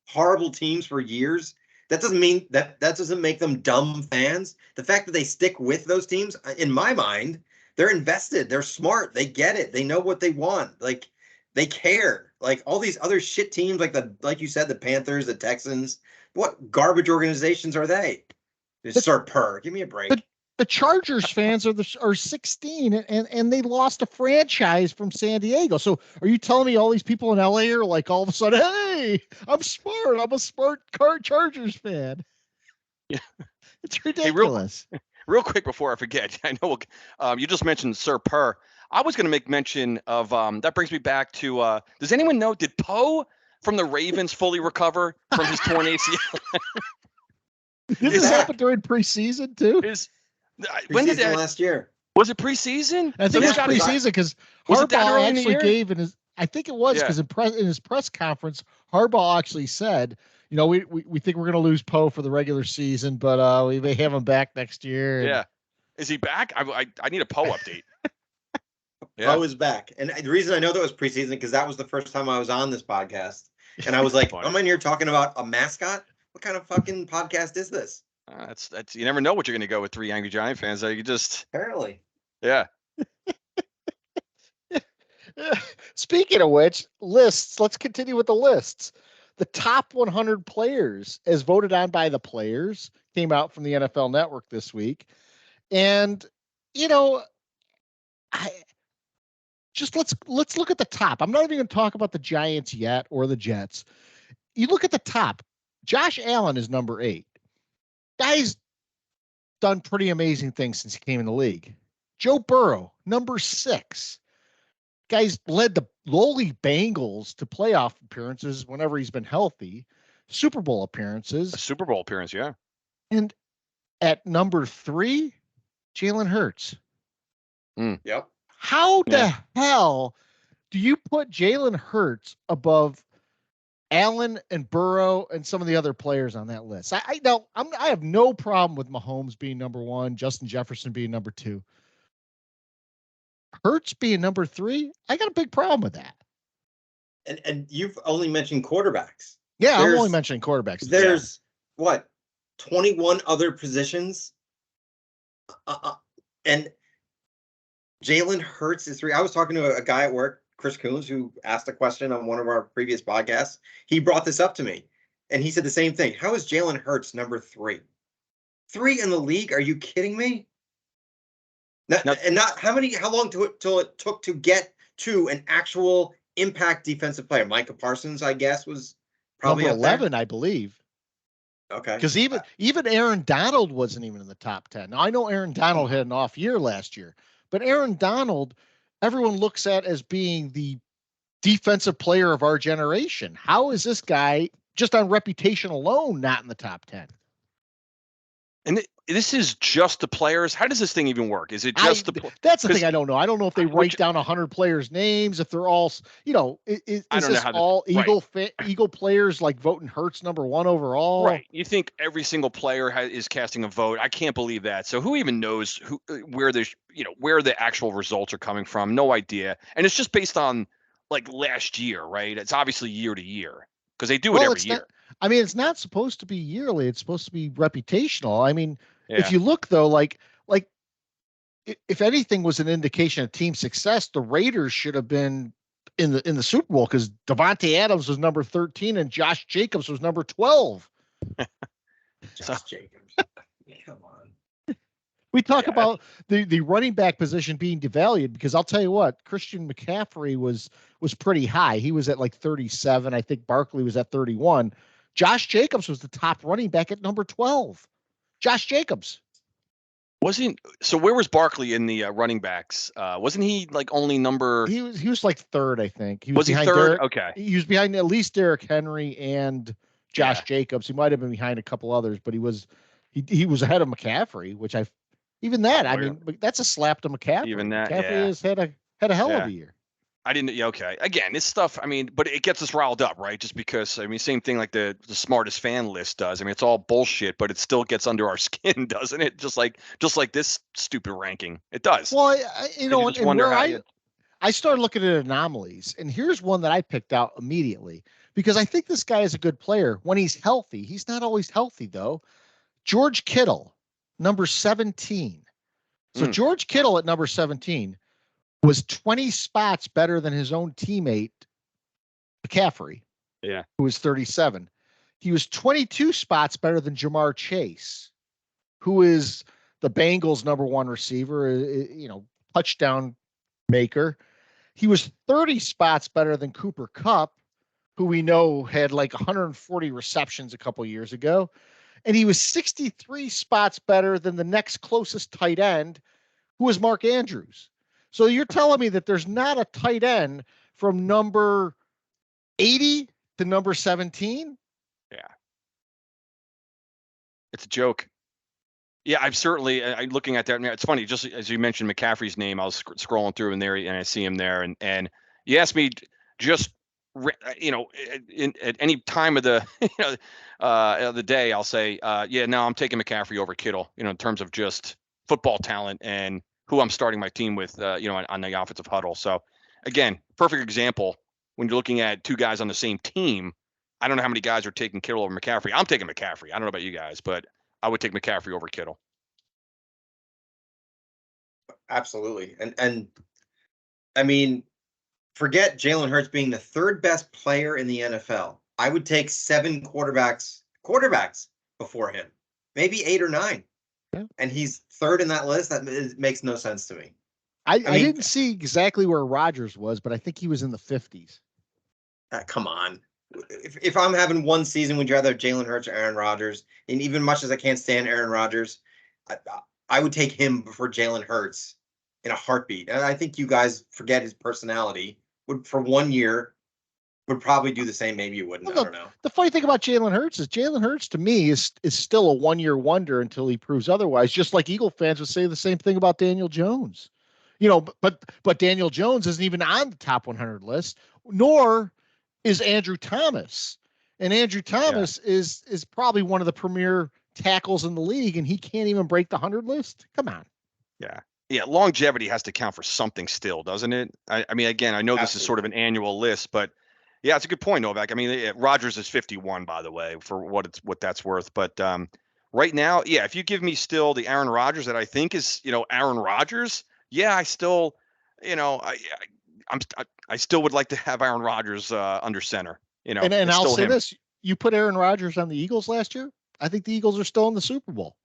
horrible teams for years. That doesn't mean that doesn't make them dumb fans. The fact that they stick with those teams, in my mind, they're invested. They're smart. They get it. They know what they want. Like they care. Like all these other shit teams, like you said, the Panthers, the Texans. What garbage organizations are they? Sir Purr, give me a break. The Chargers fans are 16 and they lost a franchise from San Diego. So are you telling me all these people in LA are like all of a sudden, hey, I'm smart. I'm a smart Chargers fan. Yeah. It's ridiculous. Hey, real quick before I forget, I know you just mentioned Sir Purr. I was going to make mention of that brings me back to does anyone know, did Poe from the Ravens fully recover from his torn ACL? Did this happen during preseason too? When did that last year? Was it preseason? I think it was preseason because Harbaugh actually gave I think it was because in his press conference, Harbaugh actually said, we think we're going to lose Poe for the regular season, but we may have him back next year. Yeah. Is he back? I need a Poe update. Poe is back. And the reason I know that was preseason because that was the first time I was on this podcast. And I was like, I'm in here talking about a mascot? What kind of fucking podcast is this? That's you never know what you're going to go with three angry Giant fans. You just apparently, yeah. Speaking of which, lists. Let's continue with the lists. The top 100 players, as voted on by the players, came out from the NFL Network this week, and let's look at the top. I'm not even going to talk about the Giants yet or the Jets. You look at the top. Josh Allen is number 8. Guy's done pretty amazing things since he came in the league. Joe Burrow, number 6. Guy's led the lowly Bengals to playoff appearances whenever he's been healthy. Super Bowl appearances. A Super Bowl appearance, yeah. And at number 3, Jalen Hurts. Yep. How the hell do you put Jalen Hurts above Allen and Burrow and some of the other players on that list? I have no problem with Mahomes being number 1, Justin Jefferson being number 2. Hurts being number 3, I got a big problem with that. And you've only mentioned quarterbacks. Yeah, I'm only mentioning quarterbacks. There's what, 21 other positions, and Jalen Hurts is 3. I was talking to a guy at work, Chris Coons, who asked a question on one of our previous podcasts. He brought this up to me, and he said the same thing. How is Jalen Hurts number 3? 3 in the league? Are you kidding me? How long till it took to get to an actual impact defensive player? Micah Parsons, I guess, was probably number 11, I believe. Okay. Because even Aaron Donald wasn't even in the top 10. Now, I know Aaron Donald had an off year last year, but Aaron Donald, everyone looks at as being the defensive player of our generation. How is this guy, just on reputation alone, not in the top 10? And this is just the players. How does this thing even work? Is it just That's the thing I don't know. I don't know if they write down 100 players' names, if they're all, is this all Eagle players like voting Hurts number 1 overall? Right. You think every single player is casting a vote. I can't believe that. So who even knows where the actual results are coming from? No idea. And it's just based on like last year, right? It's obviously year to year because they do it every year. It's not supposed to be yearly. It's supposed to be reputational. If you look though, like if anything was an indication of team success, the Raiders should have been in the Super Bowl because Devontae Adams was number 13 and Josh Jacobs was number 12. Josh Jacobs, come on. We talk about the running back position being devalued because I'll tell you what, Christian McCaffrey was pretty high. He was at like 37. I think Barkley was at 31. Josh Jacobs was the top running back at number 12. Josh Jacobs. So where was Barkley in the running backs? Wasn't he like only number? He was like 3rd, I think. Was he 3rd? Okay. He was behind at least Derrick Henry and Josh Jacobs. He might have been behind a couple others, but he was ahead of McCaffrey, which that's a slap to McCaffrey. Even that, McCaffrey has had a hell of a year. I didn't. Yeah, okay. Again, this stuff. But it gets us riled up, right? Just because. Same thing like the smartest fan list does. It's all bullshit, but it still gets under our skin, doesn't it? Just like this stupid ranking, it does. Well, I started looking at anomalies, and here's one that I picked out immediately because I think this guy is a good player when he's healthy. He's not always healthy though. George Kittle, number 17. So George Kittle at number 17. Was 20 spots better than his own teammate, McCaffrey, who was 37. He was 22 spots better than Jamar Chase, who is the Bengals' number 1 receiver, touchdown maker. He was 30 spots better than Cooper Kupp, who we know had like 140 receptions a couple years ago. And he was 63 spots better than the next closest tight end, who was Mark Andrews. So you're telling me that there's not a tight end from number 80 to number 17? Yeah. It's a joke. Yeah, I'm certainly looking at that. It's funny, just as you mentioned McCaffrey's name, I was scrolling through in there and I see him there. And you asked me just, at any time of the, of the day, I'll say, I'm taking McCaffrey over Kittle, in terms of just football talent and who I'm starting my team with, on the offensive huddle. So, again, perfect example when you're looking at 2 guys on the same team. I don't know how many guys are taking Kittle over McCaffrey. I'm taking McCaffrey. I don't know about you guys, but I would take McCaffrey over Kittle. Absolutely. And forget Jalen Hurts being the 3rd best player in the NFL. I would take 7 quarterbacks before him, maybe 8 or 9. And he's 3rd in that list. That makes no sense to me. I didn't see exactly where Rodgers was, but I think he was in the 50s. Come on. If I'm having one season, would you rather have Jalen Hurts or Aaron Rodgers? And even much as I can't stand Aaron Rodgers, I would take him before Jalen Hurts in a heartbeat. And I think you guys forget his personality. For 1 year, would probably do the same. Maybe you wouldn't. I don't know. The funny thing about Jalen Hurts is Jalen Hurts to me is still a 1-year wonder until he proves otherwise. Just like Eagle fans would say the same thing about Daniel Jones. but Daniel Jones isn't even on the top 100 list, nor is Andrew Thomas. And Andrew Thomas is probably one of the premier tackles in the league, and he can't even break the 100 list. Come on. Yeah. Yeah. Longevity has to count for something still, doesn't it? I mean, again, I know this is sort of an annual list, but yeah, it's a good point, Novak. I mean, Rodgers is 51, by the way, for what that's worth. But right now, yeah, if you give me still the Aaron Rodgers that I think is, Aaron Rodgers, yeah, I still, I still would like to have Aaron Rodgers under center. And I'll say this: you put Aaron Rodgers on the Eagles last year, I think the Eagles are still in the Super Bowl.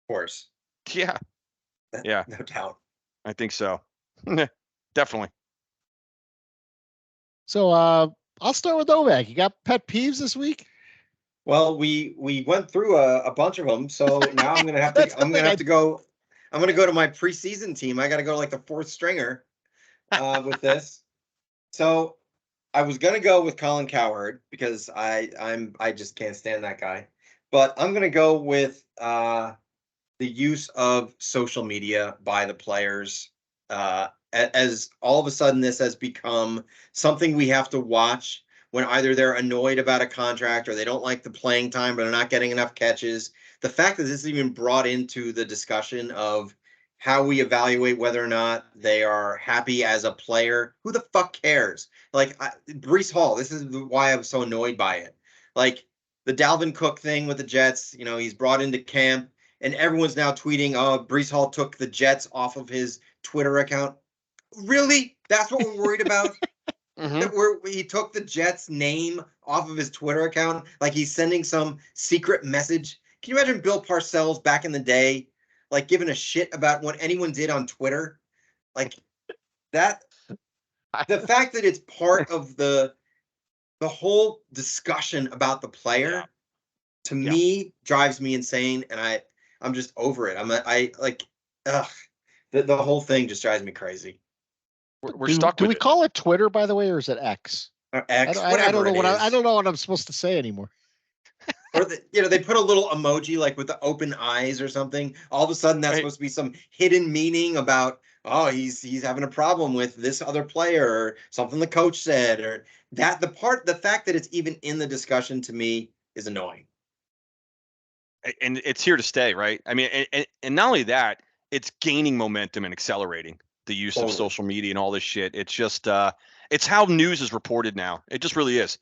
Of course. Yeah. Yeah. No doubt. I think so. Definitely. So I'll start with Novak. You got pet peeves this week? Well, we went through a bunch of them, so now I'm gonna have to go. I'm gonna go to my preseason team. I got to go to like the fourth stringer with this. So I was gonna go with Colin Cowherd because I just can't stand that guy. But I'm gonna go with the use of social media by the players. As all of a sudden this has become something we have to watch when either they're annoyed about a contract or they don't like the playing time, but they're not getting enough catches. The fact that this is even brought into the discussion of how we evaluate whether or not they are happy as a player, who the fuck cares? Like Breece Hall, this is why I'm so annoyed by it. Like the Dalvin Cook thing with the Jets, he's brought into camp and everyone's now tweeting, oh, Breece Hall took the Jets off of his Twitter account. Really? That's what we're worried about? That he took the Jets name off of his Twitter account, like he's sending some secret message. Can you imagine Bill Parcells back in the day, like giving a shit about what anyone did on Twitter? Like that, the fact that it's part of the whole discussion about the player, to me, drives me insane, and I'm just over it. The whole thing just drives me crazy. We're stuck. Do we call it Twitter, by the way, or is it X? X, I don't know I don't know what I'm supposed to say anymore. Or they put a little emoji like with the open eyes or something. All of a sudden, that's supposed to be some hidden meaning about, oh, he's having a problem with this other player or something the coach said, or that the fact that it's even in the discussion to me is annoying. And it's here to stay, right? I mean, and not only that, it's gaining momentum and accelerating the use of social media and all this shit. It's just, it's how news is reported now. It just really is.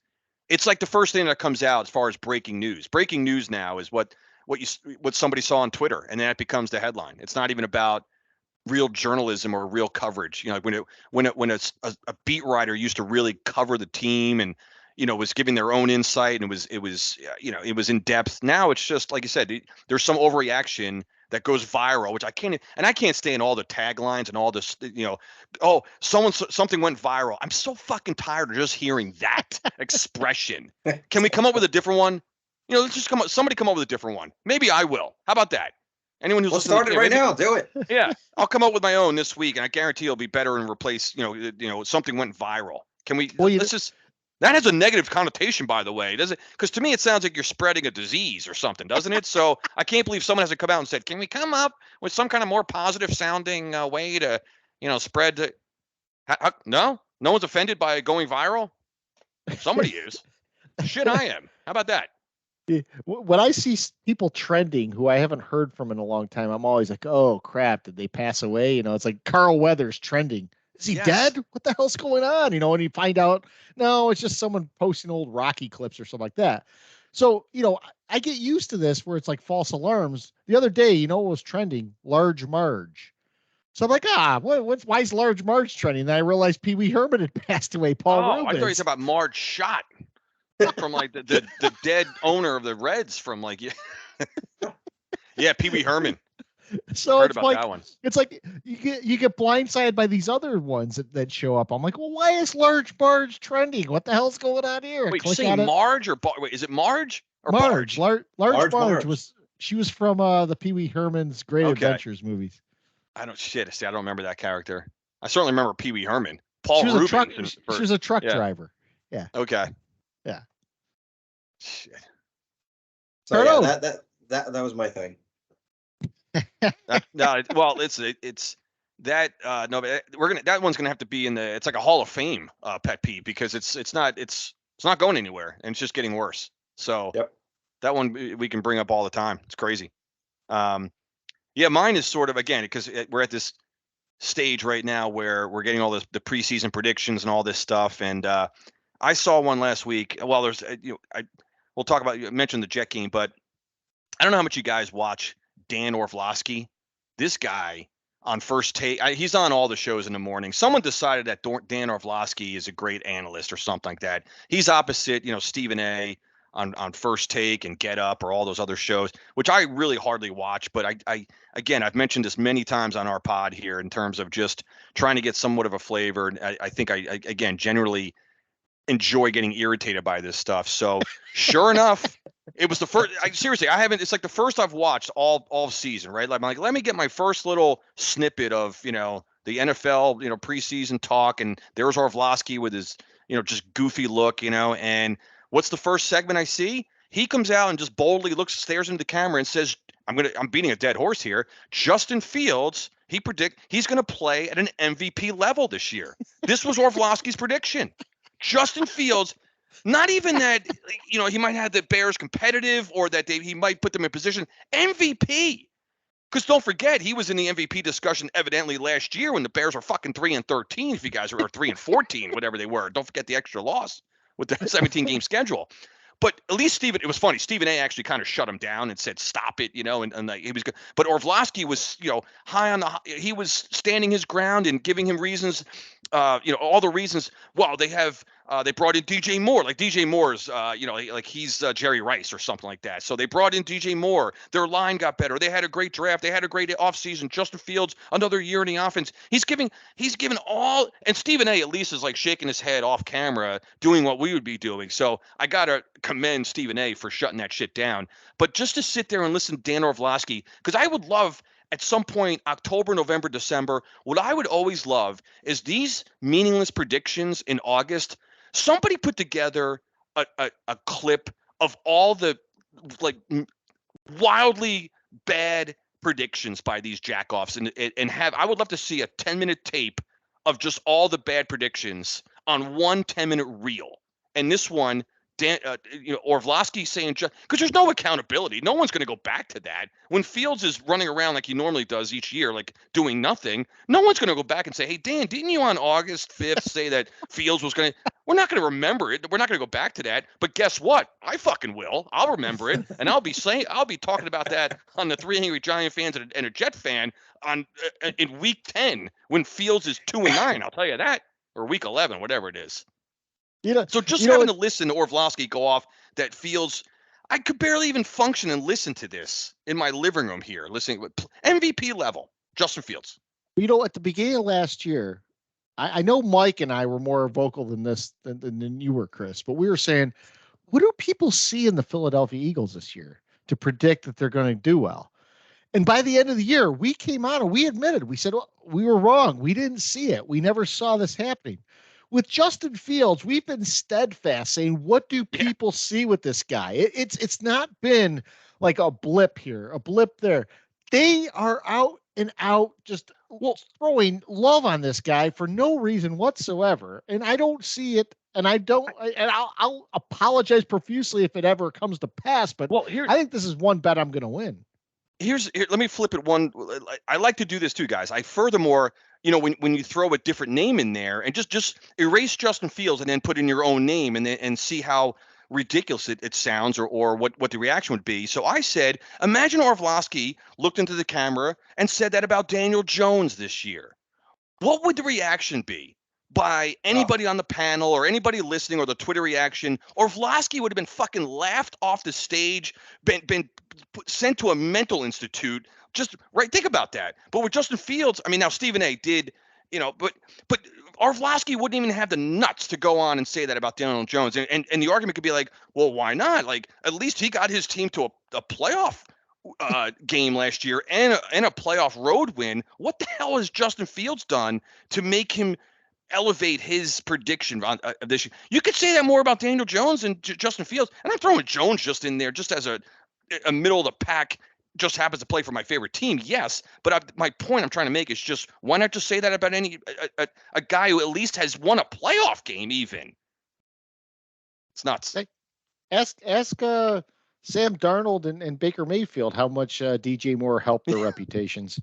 It's like the first thing that comes out as far as breaking news. Breaking news now is what somebody saw on Twitter, and then it becomes the headline. It's not even about real journalism or real coverage. Like when a beat writer used to really cover the team and was giving their own insight and it was in depth. Now it's just like you said, there's some overreaction that goes viral, which I can't stand all the taglines and all this, oh, something went viral. I'm so fucking tired of just hearing that expression. Can we come up with a different one? Let's just somebody come up with a different one. Maybe I will. How about that? Anyone who's listening, start it right now. Do it. Yeah, I'll come up with my own this week, and I guarantee it'll be better and replace. Something went viral. Can we? Let's just. That has a negative connotation, by the way, does it? Because to me, it sounds like you're spreading a disease or something, doesn't it? So I can't believe someone hasn't come out and said, "Can we come up with some kind of more positive sounding way to, spread?" No one's offended by going viral. Somebody is. Shit, I am. How about that? When I see people trending who I haven't heard from in a long time, I'm always like, "Oh crap, did they pass away?" It's like Carl Weathers trending. Is he dead? What the hell's going on? And you find out, no, it's just someone posting old Rocky clips or something like that. So, I get used to this where it's like false alarms. The other day, what was trending? Large Marge. So I'm like, why is Large Marge trending? And then I realized Pee Wee Herman had passed away. Paul Rubens. I thought you were talking about Marge Schott from like the dead owner of the Reds from like, yeah, Pee Wee Herman. So it's like you get blindsided by these other ones that show up. I'm like, well, why is Large Marge trending? What the hell's going on here? Wait, you say Marge or wait? Is it Marge or Marge? Large Marge was from the Pee Wee Herman's Great Adventures movies. I don't remember that character. I certainly remember Pee Wee Herman. Paul Rubens. She was a truck driver. Yeah. Okay. Yeah. Shit. So that was my thing. Well, it's that no, that one's gonna have to be in the. It's like a Hall of Fame pet peeve because it's not going anywhere and it's just getting worse. So that one we can bring up all the time. It's crazy. Yeah, mine is sort of, again, because we're at this stage right now where we're getting all the preseason predictions and all this stuff. And I saw one last week. Well, there's we'll talk about, you mentioned the Jet game, but I don't know how much you guys watch Dan Orlovsky. This guy on First Take, he's on all the shows in the morning. Someone decided that Dan Orlovsky is a great analyst or something like that. He's opposite, Stephen A. on First Take and Get Up or all those other shows, which I really hardly watch. But again, I've mentioned this many times on our pod here in terms of just trying to get somewhat of a flavor. And I think I again, generally enjoy getting irritated by this stuff. So sure enough, it was the first. Seriously, I haven't. It's like the first I've watched all season, right? Like, I'm like, let me get my first little snippet of the NFL preseason talk, and there's Orlovsky with his just goofy look, and what's the first segment I see? He comes out and just boldly stares into the camera and says, I'm beating a dead horse here. Justin Fields, he's going to play at an MVP level this year. This was Orlovsky's prediction. Justin Fields, not even that, he might have the Bears competitive or that he might put them in position. MVP. Because don't forget, he was in the MVP discussion evidently last year when the Bears were fucking 3-13. If you guys were 3-14, whatever they were. Don't forget the extra loss with the 17-game schedule. But at least it was funny. Stephen A. actually kind of shut him down and said, stop it, and he was good. But Orlovsky was, he was standing his ground and giving him reasons, all the reasons. Well, they brought in DJ Moore. Like DJ Moore's, like he's Jerry Rice or something like that. So they brought in DJ Moore. Their line got better. They had a great draft. They had a great offseason. Justin Fields, another year in the offense. He's given all, and Stephen A. at least is like shaking his head off camera, doing what we would be doing. So I got to commend Stephen A. for shutting that shit down. But just to sit there and listen to Dan Orlovsky, because I would love at some point, October, November, December, what I would always love is these meaningless predictions in August. Somebody put together a clip of all the wildly bad predictions by these jackoffs and I would love to see a 10-minute tape of just all the bad predictions on one 10-minute reel. And this one, Orlovsky saying, because there's no accountability. No one's going to go back to that. When Fields is running around like he normally does each year, like doing nothing, no one's going to go back and say, hey, Dan, didn't you on August 5th say that Fields was going to – we're not going to remember it. We're not going to go back to that. But guess what? I fucking will. I'll remember it. And I'll be talking about that on the Three Angry Giant Fans and a Jet Fan in week 10 when Fields is 2-9. I'll tell you that. Or week 11, whatever it is. So just having to listen to Orlovsky go off that Fields, I could barely even function and listen to this in my living room here, listening with MVP level, Justin Fields. At the beginning of last year, I know Mike and I were more vocal than this than you were, Chris, but we were saying, what do people see in the Philadelphia Eagles this year to predict that they're going to do well? And by the end of the year, we came out and we admitted, we said, well, we were wrong. We didn't see it. We never saw this happening. With Justin Fields, we've been steadfast saying, what do people see with this guy? It's not been like a blip here, a blip there. They are out and out just throwing love on this guy for no reason whatsoever. And I don't see it. And I'll apologize profusely if it ever comes to pass. But I think this is one bet I'm going to win. Here, let me flip it one. I like to do this too, guys. Furthermore, when you throw a different name in there and just erase Justin Fields and then put in your own name and see how ridiculous it sounds or what the reaction would be. So I said, imagine Orlovsky looked into the camera and said that about Daniel Jones this year. What would the reaction be by anybody on the panel or anybody listening or the Twitter reaction? Orlovsky would have been fucking laughed off the stage, been sent to a mental institute. Just right. Think about that. But with Justin Fields, I mean, now Stephen A. did, but Orlovsky wouldn't even have the nuts to go on and say that about Daniel Jones. And the argument could be like, well, why not? Like, at least he got his team to a playoff game last year and a playoff road win. What the hell has Justin Fields done to make him elevate his prediction on this year? You could say that more about Daniel Jones and Justin Fields. And I'm throwing Jones just in there just as a middle of the pack just happens to play for my favorite team. Yes, but my point I'm trying to make is just why not just say that about a guy who at least has won a playoff game even. It's nuts. Ask Sam Darnold and Baker Mayfield how much DJ Moore helped their reputations.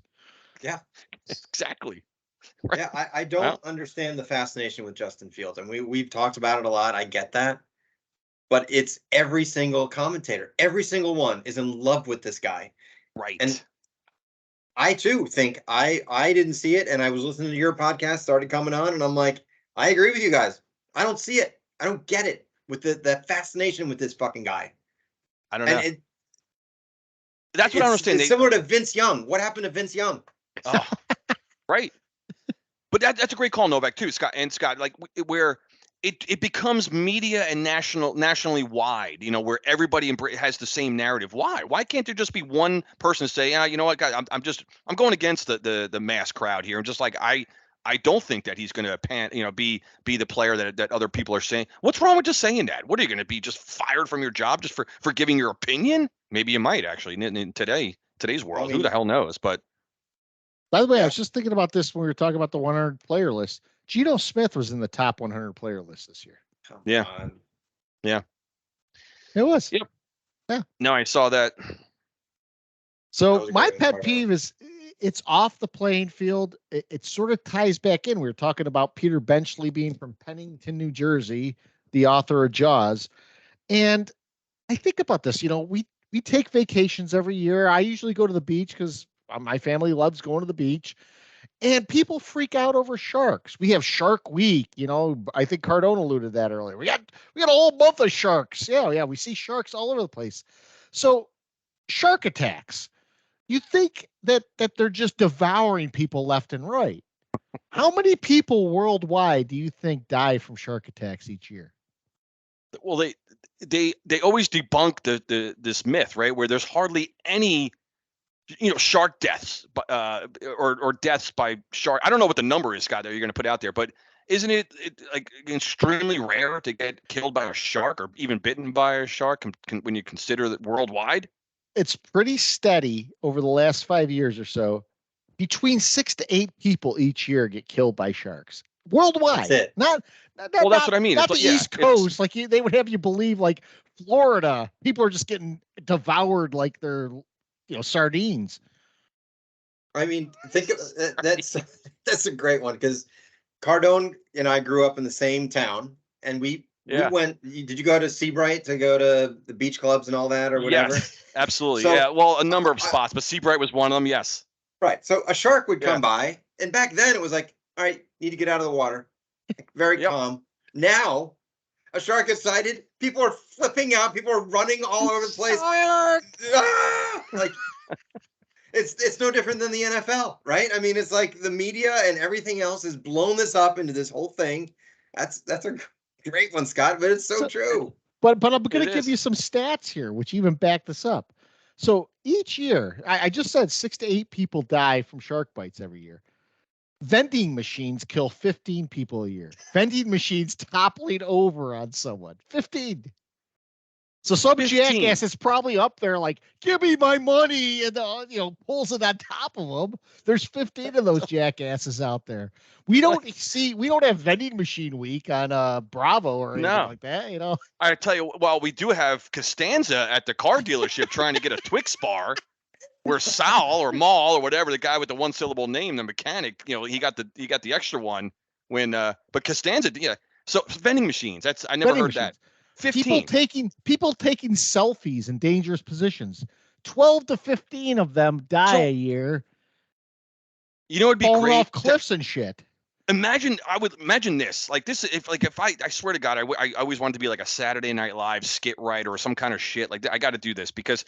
Yeah, exactly. Right. Yeah, I don't understand the fascination with Justin Fields, and we've talked about it a lot. I get that, but it's every single commentator, every single one is in love with this guy. Right. And I too think I didn't see it, and I was listening to your podcast, started coming on, and I'm like, I agree with you guys. I don't see it. I don't get it with the fascination with this fucking guy. I don't know. And that's what I understand. It's similar to Vince Young. What happened to Vince Young? Oh, right. But that's a great call, Novak, too, Scott. And Scott, like where it becomes media and nationally wide, you know, where everybody has the same narrative. Why can't there just be one person say, you know what, guys, I'm going against the mass crowd here. And just like I don't think that he's going to be the player that other people are saying. What's wrong with just saying that? What are you going to be, just fired from your job just for giving your opinion? Maybe you might actually in today's world. Who the hell knows? But by the way, I was just thinking about this when we were talking about the 100 player list. Geno Smith was in the top 100 player list this year. Yeah. It was. Yep. Yeah. No, I saw that. So my pet peeve is it's off the playing field. It sort of ties back in. We were talking about Peter Benchley being from Pennington, New Jersey, the author of Jaws. And I think about this, you know, we take vacations every year. I usually go to the beach because my family loves going to the beach, and people freak out over sharks. We have Shark Week, you know. I think Cardone alluded to that earlier. We got a whole month of sharks. Yeah, we see sharks all over the place. So shark attacks. You think that they're just devouring people left and right. How many people worldwide do you think die from shark attacks each year? Well, they always debunk this myth, right? Where there's hardly any, you know, shark deaths, or deaths by shark. I don't know what the number is, Scott, that you're going to put out there, but isn't it like extremely rare to get killed by a shark or even bitten by a shark when you consider that worldwide? It's pretty steady over the last 5 years or so. Between 6 to 8 people each year get killed by sharks worldwide. That's it. Well, that's what I mean. Not the East Coast. Like they would have you believe, like Florida, people are just getting devoured like they're, you know, sardines. I mean, think of that's a great one, because Cardone and I grew up in the same town, and we went. Did you go to Seabright to go to the beach clubs and all that, or whatever? Yes, absolutely. So, yeah, well, a number of spots, but Seabright was one of them. Yes. Right. So a shark would come by, and back then it was like, all right, need to get out of the water. Very calm. Now, a shark is sighted. People are flipping out. People are running all over the place. Like, it's no different than the NFL, right? I mean, it's like the media and everything else has blown this up into this whole thing. That's a great one, Scott, but it's so true. But I'm going to give you some stats here, which even back this up. So each year, I just said 6 to 8 people die from shark bites every year. Vending machines kill 15 people a year. Vending machines toppling over on someone. 15. So some 15. Jackass is probably up there like, give me my money, and pulls it on top of them. There's 15 of those jackasses out there. We don't have vending machine week on Bravo or anything like that, you know. I tell you, well, we do have Costanza at the car dealership trying to get a Twix bar, where Sal or Maul or whatever, the guy with the one syllable name, the mechanic, you know, he got the extra one when but Costanza, so vending machines, I never heard that. 15 people taking selfies in dangerous positions. 12 to 15 of them die a year. You know, it'd be great off cliffs and shit. I would imagine this, like this, if I swear to God, I always wanted to be like a Saturday Night Live skit writer or some kind of shit like that. I got to do this, because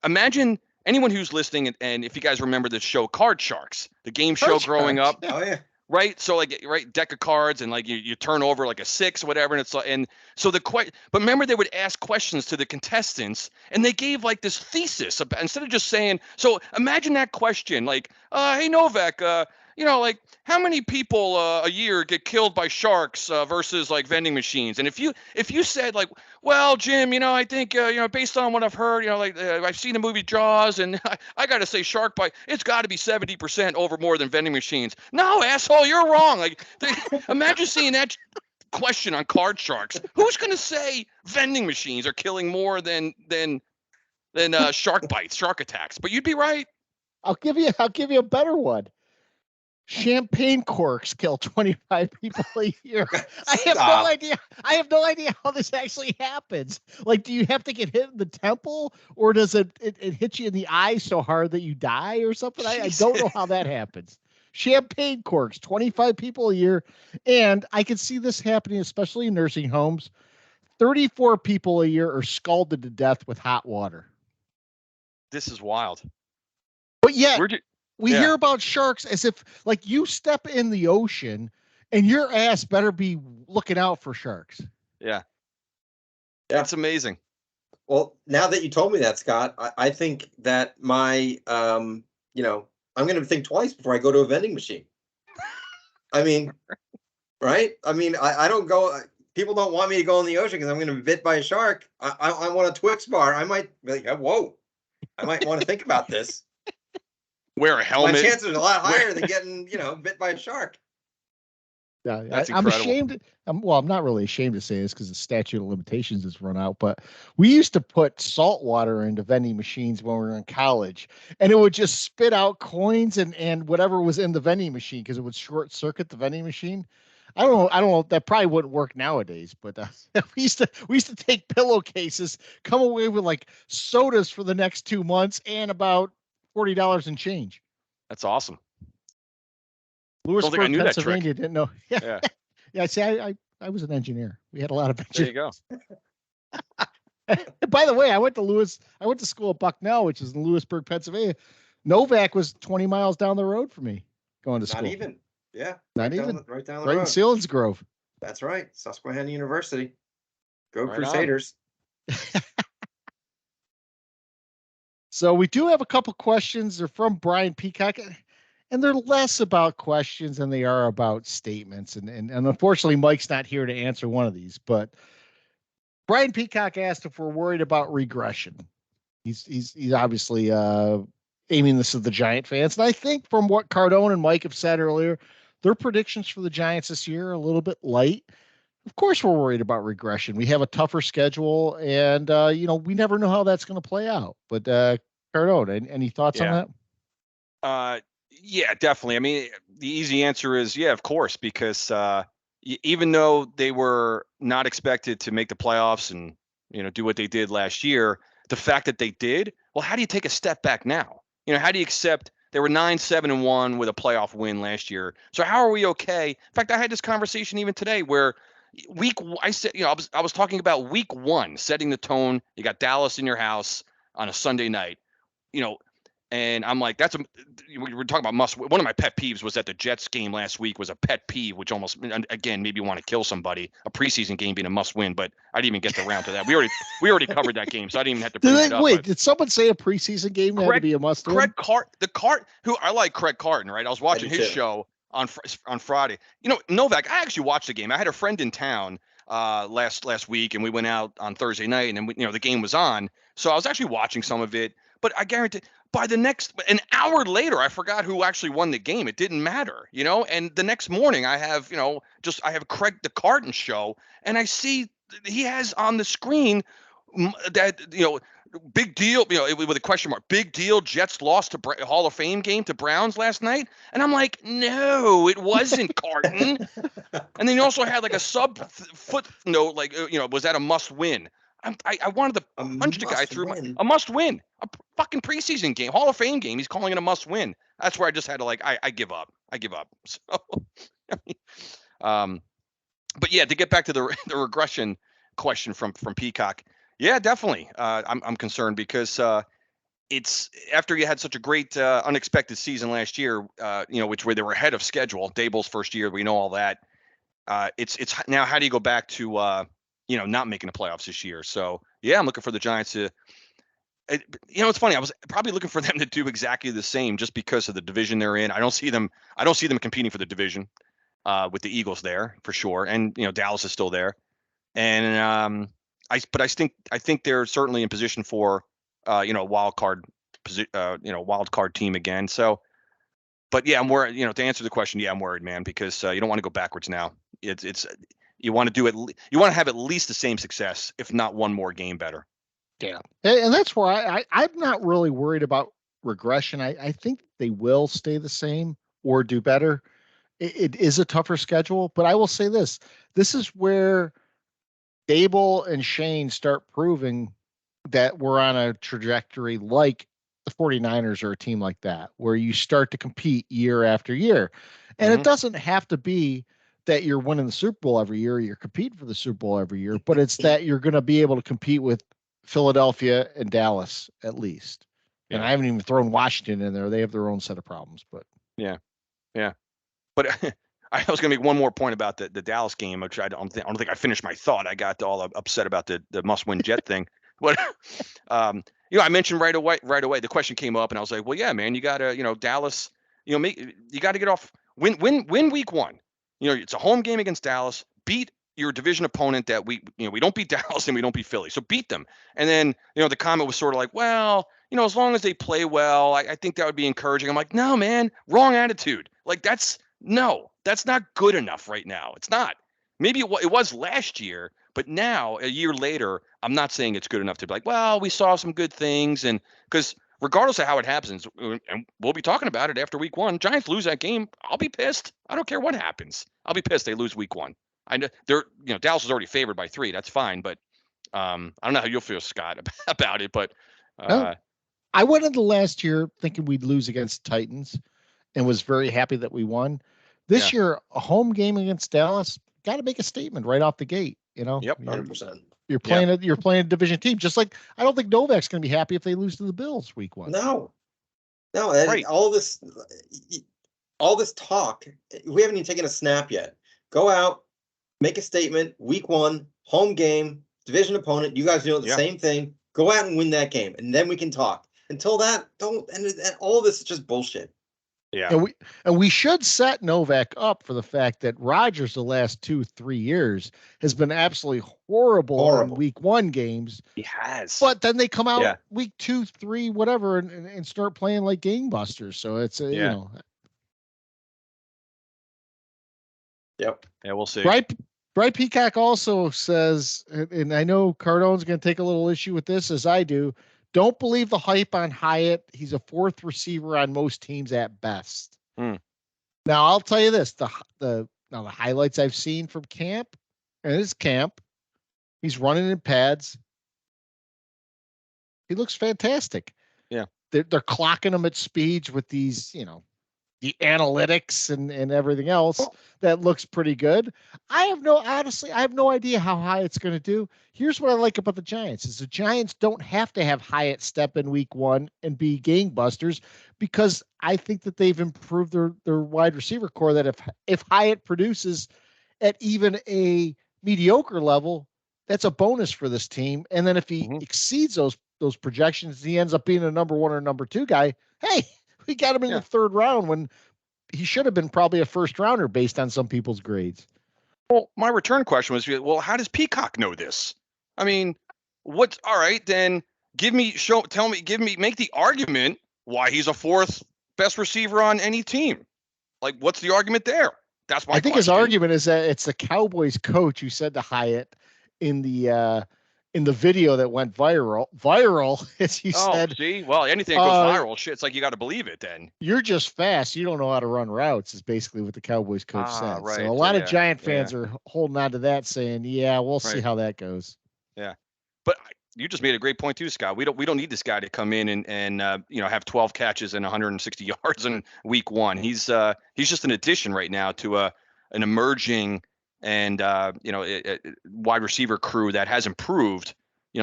imagine anyone who's listening, and if you guys remember the show Card Sharks, the game show growing up. Oh yeah. Right. So deck of cards, and like you turn over like a 6 or whatever. And so but remember, they would ask questions to the contestants, and they gave like this thesis instead of just saying, so imagine that question like, hey Novak, like how many people a year get killed by sharks versus like vending machines? And if you said like, well, Jim, I think based on what I've heard, like I've seen the movie Jaws, and I got to say shark bite, it's got to be 70% over more than vending machines. No, asshole, you're wrong. Like imagine seeing that question on card sharks. Who's going to say vending machines are killing more than shark bites, shark attacks? But you'd be right. I'll give you a better one. Champagne corks kill 25 people a year. I have no idea how this actually happens. Like, do you have to get hit in the temple, or does it hit you in the eye so hard that you die or something? I don't know how that happens. Champagne corks, 25 people a year. And I can see this happening, especially in nursing homes. 34 people a year are scalded to death with hot water. This is wild. But yet, we hear about sharks as if like you step in the ocean and your ass better be looking out for sharks. Yeah. That's amazing. Well, now that you told me that, Scott, I think that my, I'm going to think twice before I go to a vending machine. I mean, right? I mean, I don't go, people don't want me to go in the ocean because I'm going to be bit by a shark. I want a Twix bar. I might be like, whoa, I might want to think about this. Wear a helmet. My chances are a lot higher than getting, bit by a shark. Yeah, I'm ashamed. I'm not really ashamed to say this because the statute of limitations has run out, but we used to put salt water into vending machines when we were in college, and it would just spit out coins and whatever was in the vending machine because it would short circuit the vending machine. I don't know. That probably wouldn't work nowadays, but we used to take pillowcases, come away with like sodas for the next 2 months and about $40 in change. That's awesome. Lewisburg, Pennsylvania, didn't know. Yeah. Yeah. See, I was an engineer. We had a lot of engineers. There you go. By the way, I went to school at Bucknell, which is in Lewisburg, Pennsylvania. Novak was 20 miles down the road from me going to school. Not even. Yeah. Not even. Right down the road. Right in Selinsgrove. That's right. Susquehanna University. Go right Crusaders. So we do have a couple questions. They're from Brian Peacock, and they're less about questions than they are about statements. And unfortunately, Mike's not here to answer one of these. But Brian Peacock asked if we're worried about regression. He's obviously aiming this at the Giant fans. And I think from what Cardone and Mike have said earlier, their predictions for the Giants this year are a little bit light. Of course, we're worried about regression. We have a tougher schedule, and we never know how that's going to play out. But Cardone, any thoughts on that? Yeah, definitely. I mean, the easy answer is of course, because even though they were not expected to make the playoffs and do what they did last year, the fact that they did, well, how do you take a step back now? How do you accept they were 9-7-1 with a playoff win last year? So how are we okay? In fact, I had this conversation even today where I said, I was talking about week 1, setting the tone. You got Dallas in your house on a Sunday night, and I'm like, we were talking about must. One of my pet peeves was that the Jets game last week was a pet peeve, which almost, again, made me want to kill somebody. A preseason game being a must win, but I didn't even get around to that. We already covered that game, so I didn't even have to bring it up. Wait, did someone say a preseason game had to be a must win? Who I like, Craig Carton, right? I was watching his show on Friday. Novak, I actually watched the game. I had a friend in town last week, and we went out on Thursday night, and the game was on, so I was actually watching some of it. But I guarantee by an hour later, I forgot who actually won the game. It didn't matter, and the next morning I have, I have Craig the Carton show, and I see he has on the screen that, big deal, with a question mark, big deal. Jets lost to Hall of Fame game to Browns last night. And I'm like, no, it wasn't, Carton. And then you also had like a footnote, like, was that a must win? I wanted to punch the guy through a must win, a fucking preseason game, Hall of Fame game. He's calling it a must win. That's where I just had to I give up. So, but yeah, to get back to the regression question from Peacock. Yeah, definitely. I'm concerned because it's after you had such a great unexpected season last year, where they were ahead of schedule. Daboll's first year, we know all that. It's now, how do you go back to not making the playoffs this year? So yeah, I'm looking for the Giants to It's funny. I was probably looking for them to do exactly the same just because of the division they're in. I don't see them competing for the division with the Eagles there for sure. And, Dallas is still there. And I think they're certainly in position for, wild card team again. So, but yeah, I'm worried, to answer the question. Yeah, I'm worried, man, because you don't want to go backwards now. You want to do it. You want to have at least the same success, if not one more game better. Yeah. And that's where I'm not really worried about regression. I think they will stay the same or do better. It is a tougher schedule, but I will say this is where Dable and Shane start proving that we're on a trajectory like the 49ers are a team like that, where you start to compete year after year. And it doesn't have to be that you're winning the Super Bowl every year, you're competing for the Super Bowl every year, but it's that you're going to be able to compete with Philadelphia and Dallas at least. Yeah. And I haven't even thrown Washington in there. They have their own set of problems, but yeah. But I was going to make one more point about the Dallas game, which I don't think I finished my thought. I got all upset about the must-win Jet thing. But I mentioned right away. The question came up, and I was like, well, yeah, man, you got to, Dallas. You got to get off. Win week one. It's a home game against Dallas. Beat your division opponent that we don't beat Dallas and we don't beat Philly. So beat them. And then, the comment was sort of like, well, as long as they play well, I think that would be encouraging. I'm like, no, man, wrong attitude. Like that's not good enough right now. It's not. Maybe it was last year, but now a year later, I'm not saying it's good enough to be like, well, we saw some good things. And because regardless of how it happens, and we'll be talking about it after week one, Giants lose that game, I'll be pissed. I don't care what happens. I'll be pissed they lose week one. I know Dallas is already favored by 3. That's fine, but I don't know how you'll feel, Scott, about it. But I went into last year thinking we'd lose against Titans, and was very happy that we won. This year, a home game against Dallas, got to make a statement right off the gate. Yep, 100%. You're playing a division team, just like I don't think Novak's going to be happy if they lose to the Bills week one. No, right. All this talk, we haven't even taken a snap yet. Go out. Make a statement, week one, home game, division opponent. You guys know the same thing. Go out and win that game, and then we can talk. Until that, don't. And all of this is just bullshit. Yeah. And we should set Novak up for the fact that Rodgers the last 2-3 years has been absolutely horrible in week one games. He has. But then they come out week 2, 3, whatever, and start playing like gangbusters. So it's Yep. Yeah, we'll see. Bright Peacock also says, and I know Cardone's going to take a little issue with this, as I do, don't believe the hype on Hyatt. He's a 4th receiver on most teams at best. Now, I'll tell you this, the highlights I've seen from camp, and his camp, he's running in pads. He looks fantastic. Yeah. They're clocking him at speeds with these, the analytics and everything else that looks pretty good. I have no idea how Hyatt's going to do. Here's what I like about the Giants is the Giants don't have to have Hyatt step in week one and be gangbusters, because I think that they've improved their wide receiver core, that if Hyatt produces at even a mediocre level, that's a bonus for this team. And then if he exceeds those projections, he ends up being a number 1 or number 2 guy. Hey, we got him in the 3rd round when he should have been probably a 1st rounder based on some people's grades. Well, my return question was, well, how does Peacock know this? I mean, all right, then make the argument why he's a 4th best receiver on any team. Like, what's the argument there? That's my question. His argument is that it's the Cowboys coach who said to Hyatt in the video that went viral, as you said. See, well, anything that goes viral, shit, it's like you got to believe it. Then you're just fast. You don't know how to run routes. Is basically what the Cowboys coach said. Right. So a lot of Giant fans are holding on to that, saying, "Yeah, we'll see how that goes." Yeah, but you just made a great point too, Scott. We don't need this guy to come in and have 12 catches and 160 yards in week one. He's just an addition right now to an emerging and wide receiver crew that has improved,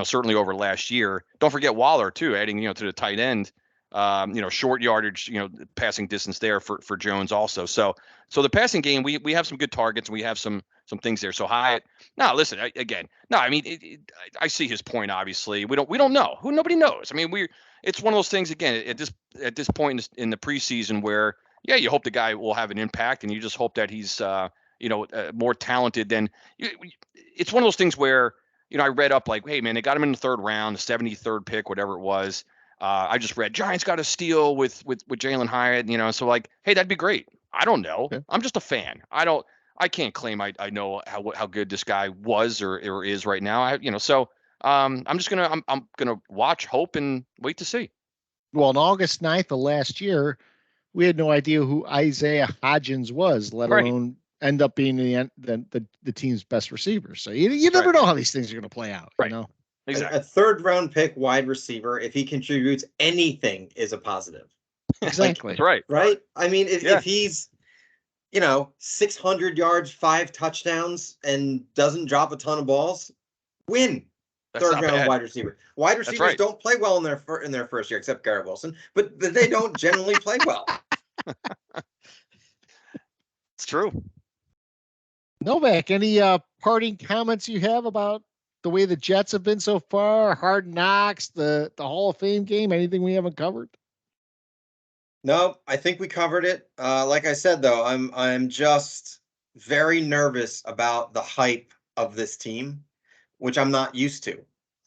certainly over last year. Don't forget Waller too, adding to the tight end, short yardage, passing distance there for Jones also. So the passing game, we have some good targets, and we have some some things there. So Hyatt, no, listen, I mean, I see his point. Obviously, we don't know. Nobody knows. I mean, it's one of those things again at this point in the preseason where, yeah, you hope the guy will have an impact, and you just hope that he's more talented than. It's one of those things where, I read up like, hey man, they got him in the 3rd round, the 73rd pick, whatever it was. I just read Giants got a steal with Jalen Hyatt, so like, hey, that'd be great. I don't know. Okay. I'm just a fan. I can't claim I know how good this guy was or is right now. So I'm gonna watch, hope, and wait to see. Well, on August 9th of last year, we had no idea who Isaiah Hodgins was, let alone end up being the team's best receiver. So you never know how these things are going to play out. Right. You know? Exactly. A 3rd round pick wide receiver, if he contributes anything, is a positive. Exactly. That's right. Right. I mean, if he's 600 yards, 5 touchdowns, and doesn't drop a ton of balls, win. That's 3rd round wide receiver. Wide receivers don't play well in their first year, except Garrett Wilson, but they don't generally play well. It's true. Novak, any parting comments you have about the way the Jets have been so far? Hard Knocks, the Hall of Fame game, anything we haven't covered? No, I think we covered it. Like I said, though, I'm just very nervous about the hype of this team, which I'm not used to.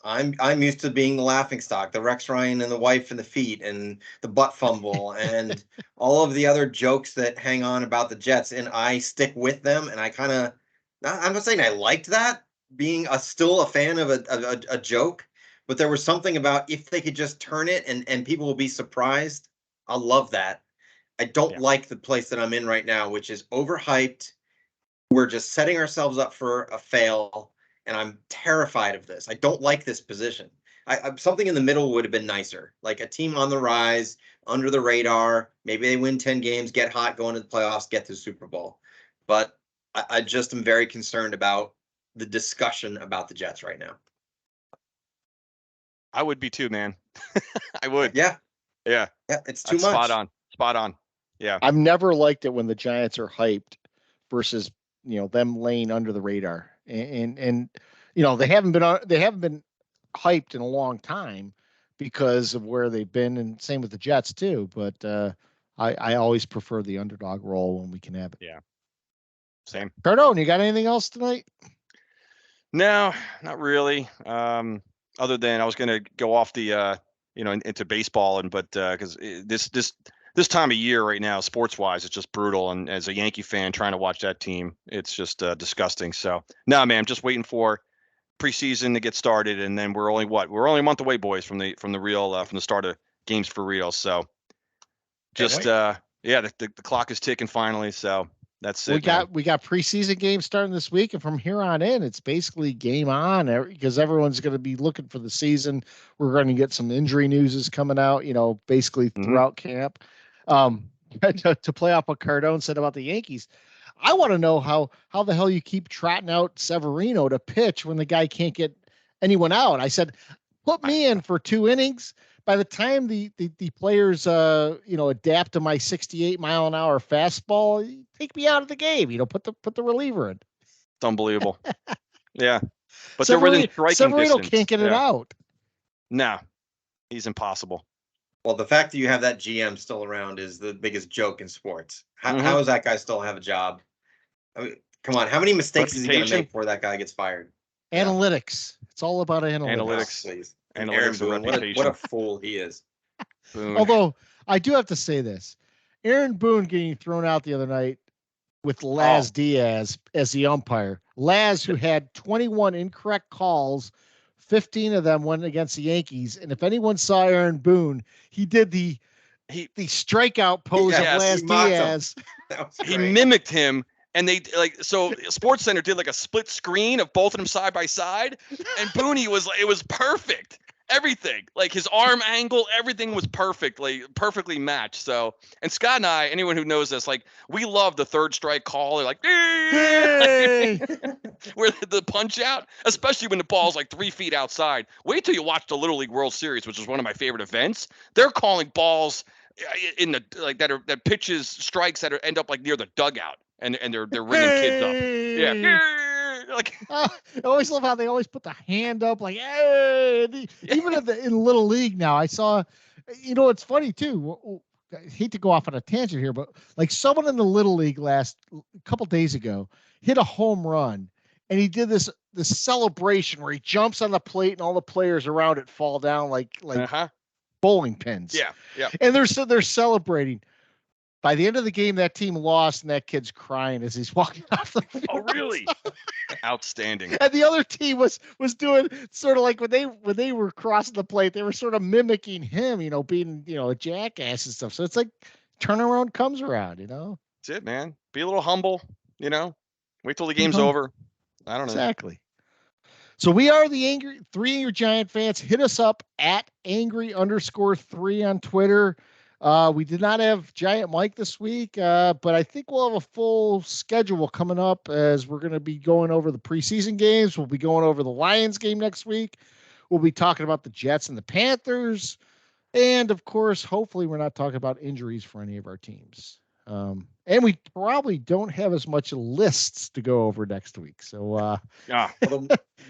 I'm used to being the laughingstock, the Rex Ryan and the wife and the feet and the butt fumble and all of the other jokes that hang on about the Jets, and I stick with them. And I'm not saying I liked that, being still a fan of a joke, but there was something about if they could just turn it and people will be surprised. I love that. I don't like the place that I'm in right now, which is overhyped. We're just setting ourselves up for a fail, and I'm terrified of this. I don't like this position. Something in the middle would have been nicer, like a team on the rise, under the radar. Maybe they win 10 games, get hot, go into the playoffs, get to the Super Bowl. But I just am very concerned about the discussion about the Jets right now. I would be too, man. I would. Yeah. Yeah. Yeah. It's too much. Spot on. Yeah. I've never liked it when the Giants are hyped versus, them laying under the radar. And they haven't been hyped in a long time because of where they've been, and same with the Jets too. But I always prefer the underdog role when we can have it. Yeah. Same. Cardone, you got anything else tonight? No, not really. Other than I was going to go off the into baseball, but because this time of year right now, sports wise, it's just brutal. And as a Yankee fan trying to watch that team, it's just disgusting. So no, man, I'm just waiting for preseason to get started, and then we're only a month away, boys, from the start of games for real. So just the clock is ticking finally. So that's it. We got preseason games starting this week, and from here on in, it's basically game on because everyone's going to be looking for the season. We're going to get some injury news coming out, basically throughout camp. To play off what Cardone said about the Yankees, I want to know how the hell you keep trotting out Severino to pitch when the guy can't get anyone out. I said, put me in for 2 innings. By the time the players adapt to my 68-mile-an-hour fastball, take me out of the game. Put the reliever in. It's unbelievable. Yeah, but they're within striking Severino distance. Can't get it out. No, he's impossible. Well, the fact that you have that GM still around is the biggest joke in sports. How does that guy still have a job? I mean, come on, how many mistakes is he going to make before that guy gets fired? Analytics. It's all about analytics. Please. Analytics and reputation. What a fool he is. Boone. Although I do have to say this, Aaron Boone getting thrown out the other night with Laz Diaz as the umpire. Laz, who had 21 incorrect calls, 15 of them went against the Yankees. And if anyone saw Aaron Boone, he did the strikeout pose of Laz Diaz. He mimicked him. And they Sports Center did like a split screen of both of them side by side, and Booney it was perfect. Everything, like his arm angle, everything was perfectly matched. So, and Scott and I, anyone who knows us, we love the third strike call. They're like, hey! Where the punch out, especially when the ball's 3 feet outside. Wait till you watch the Little League World Series, which is one of my favorite events. They're calling balls in the that pitches strikes that end up near the dugout. and they're ringing kids up. Yeah. Like I always love how they always put the hand up, like, hey. Even in Little League now, I saw, it's funny too. I hate to go off on a tangent here, but like someone in the Little League a couple days ago hit a home run, and he did this celebration where he jumps on the plate and all the players around it fall down like bowling pins. Yeah. And they're celebrating. By the end of the game, that team lost, and that kid's crying as he's walking off the field. Oh, really? Outstanding. And the other team was doing sort of like when they were crossing the plate, they were sort of mimicking him, being a jackass and stuff. So it's like turnaround comes around, That's it, man. Be a little humble, Wait till the game's over. I don't know. Exactly. So we are the Three Angry Giant fans. Hit us up at @angry_3 on Twitter. We did not have Giant Mike this week, but I think we'll have a full schedule coming up as we're going to be going over the preseason games. We'll be going over the Lions game next week. We'll be talking about the Jets and the Panthers. And, of course, hopefully we're not talking about injuries for any of our teams. And we probably don't have as much lists to go over next week. So,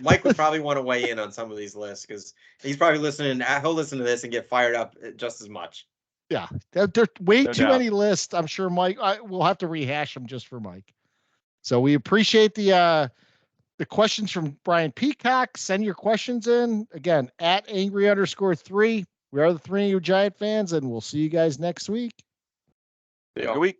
Mike would probably want to weigh in on some of these lists because he's probably listening. He'll listen to this and get fired up just as much. Yeah, there are way too many lists. I'm sure Mike, we'll have to rehash them just for Mike. So we appreciate the questions from Brian Peacock. Send your questions in again at @angry_3. We are the Three Angry Giant fans, and we'll see you guys next week. Have a good week.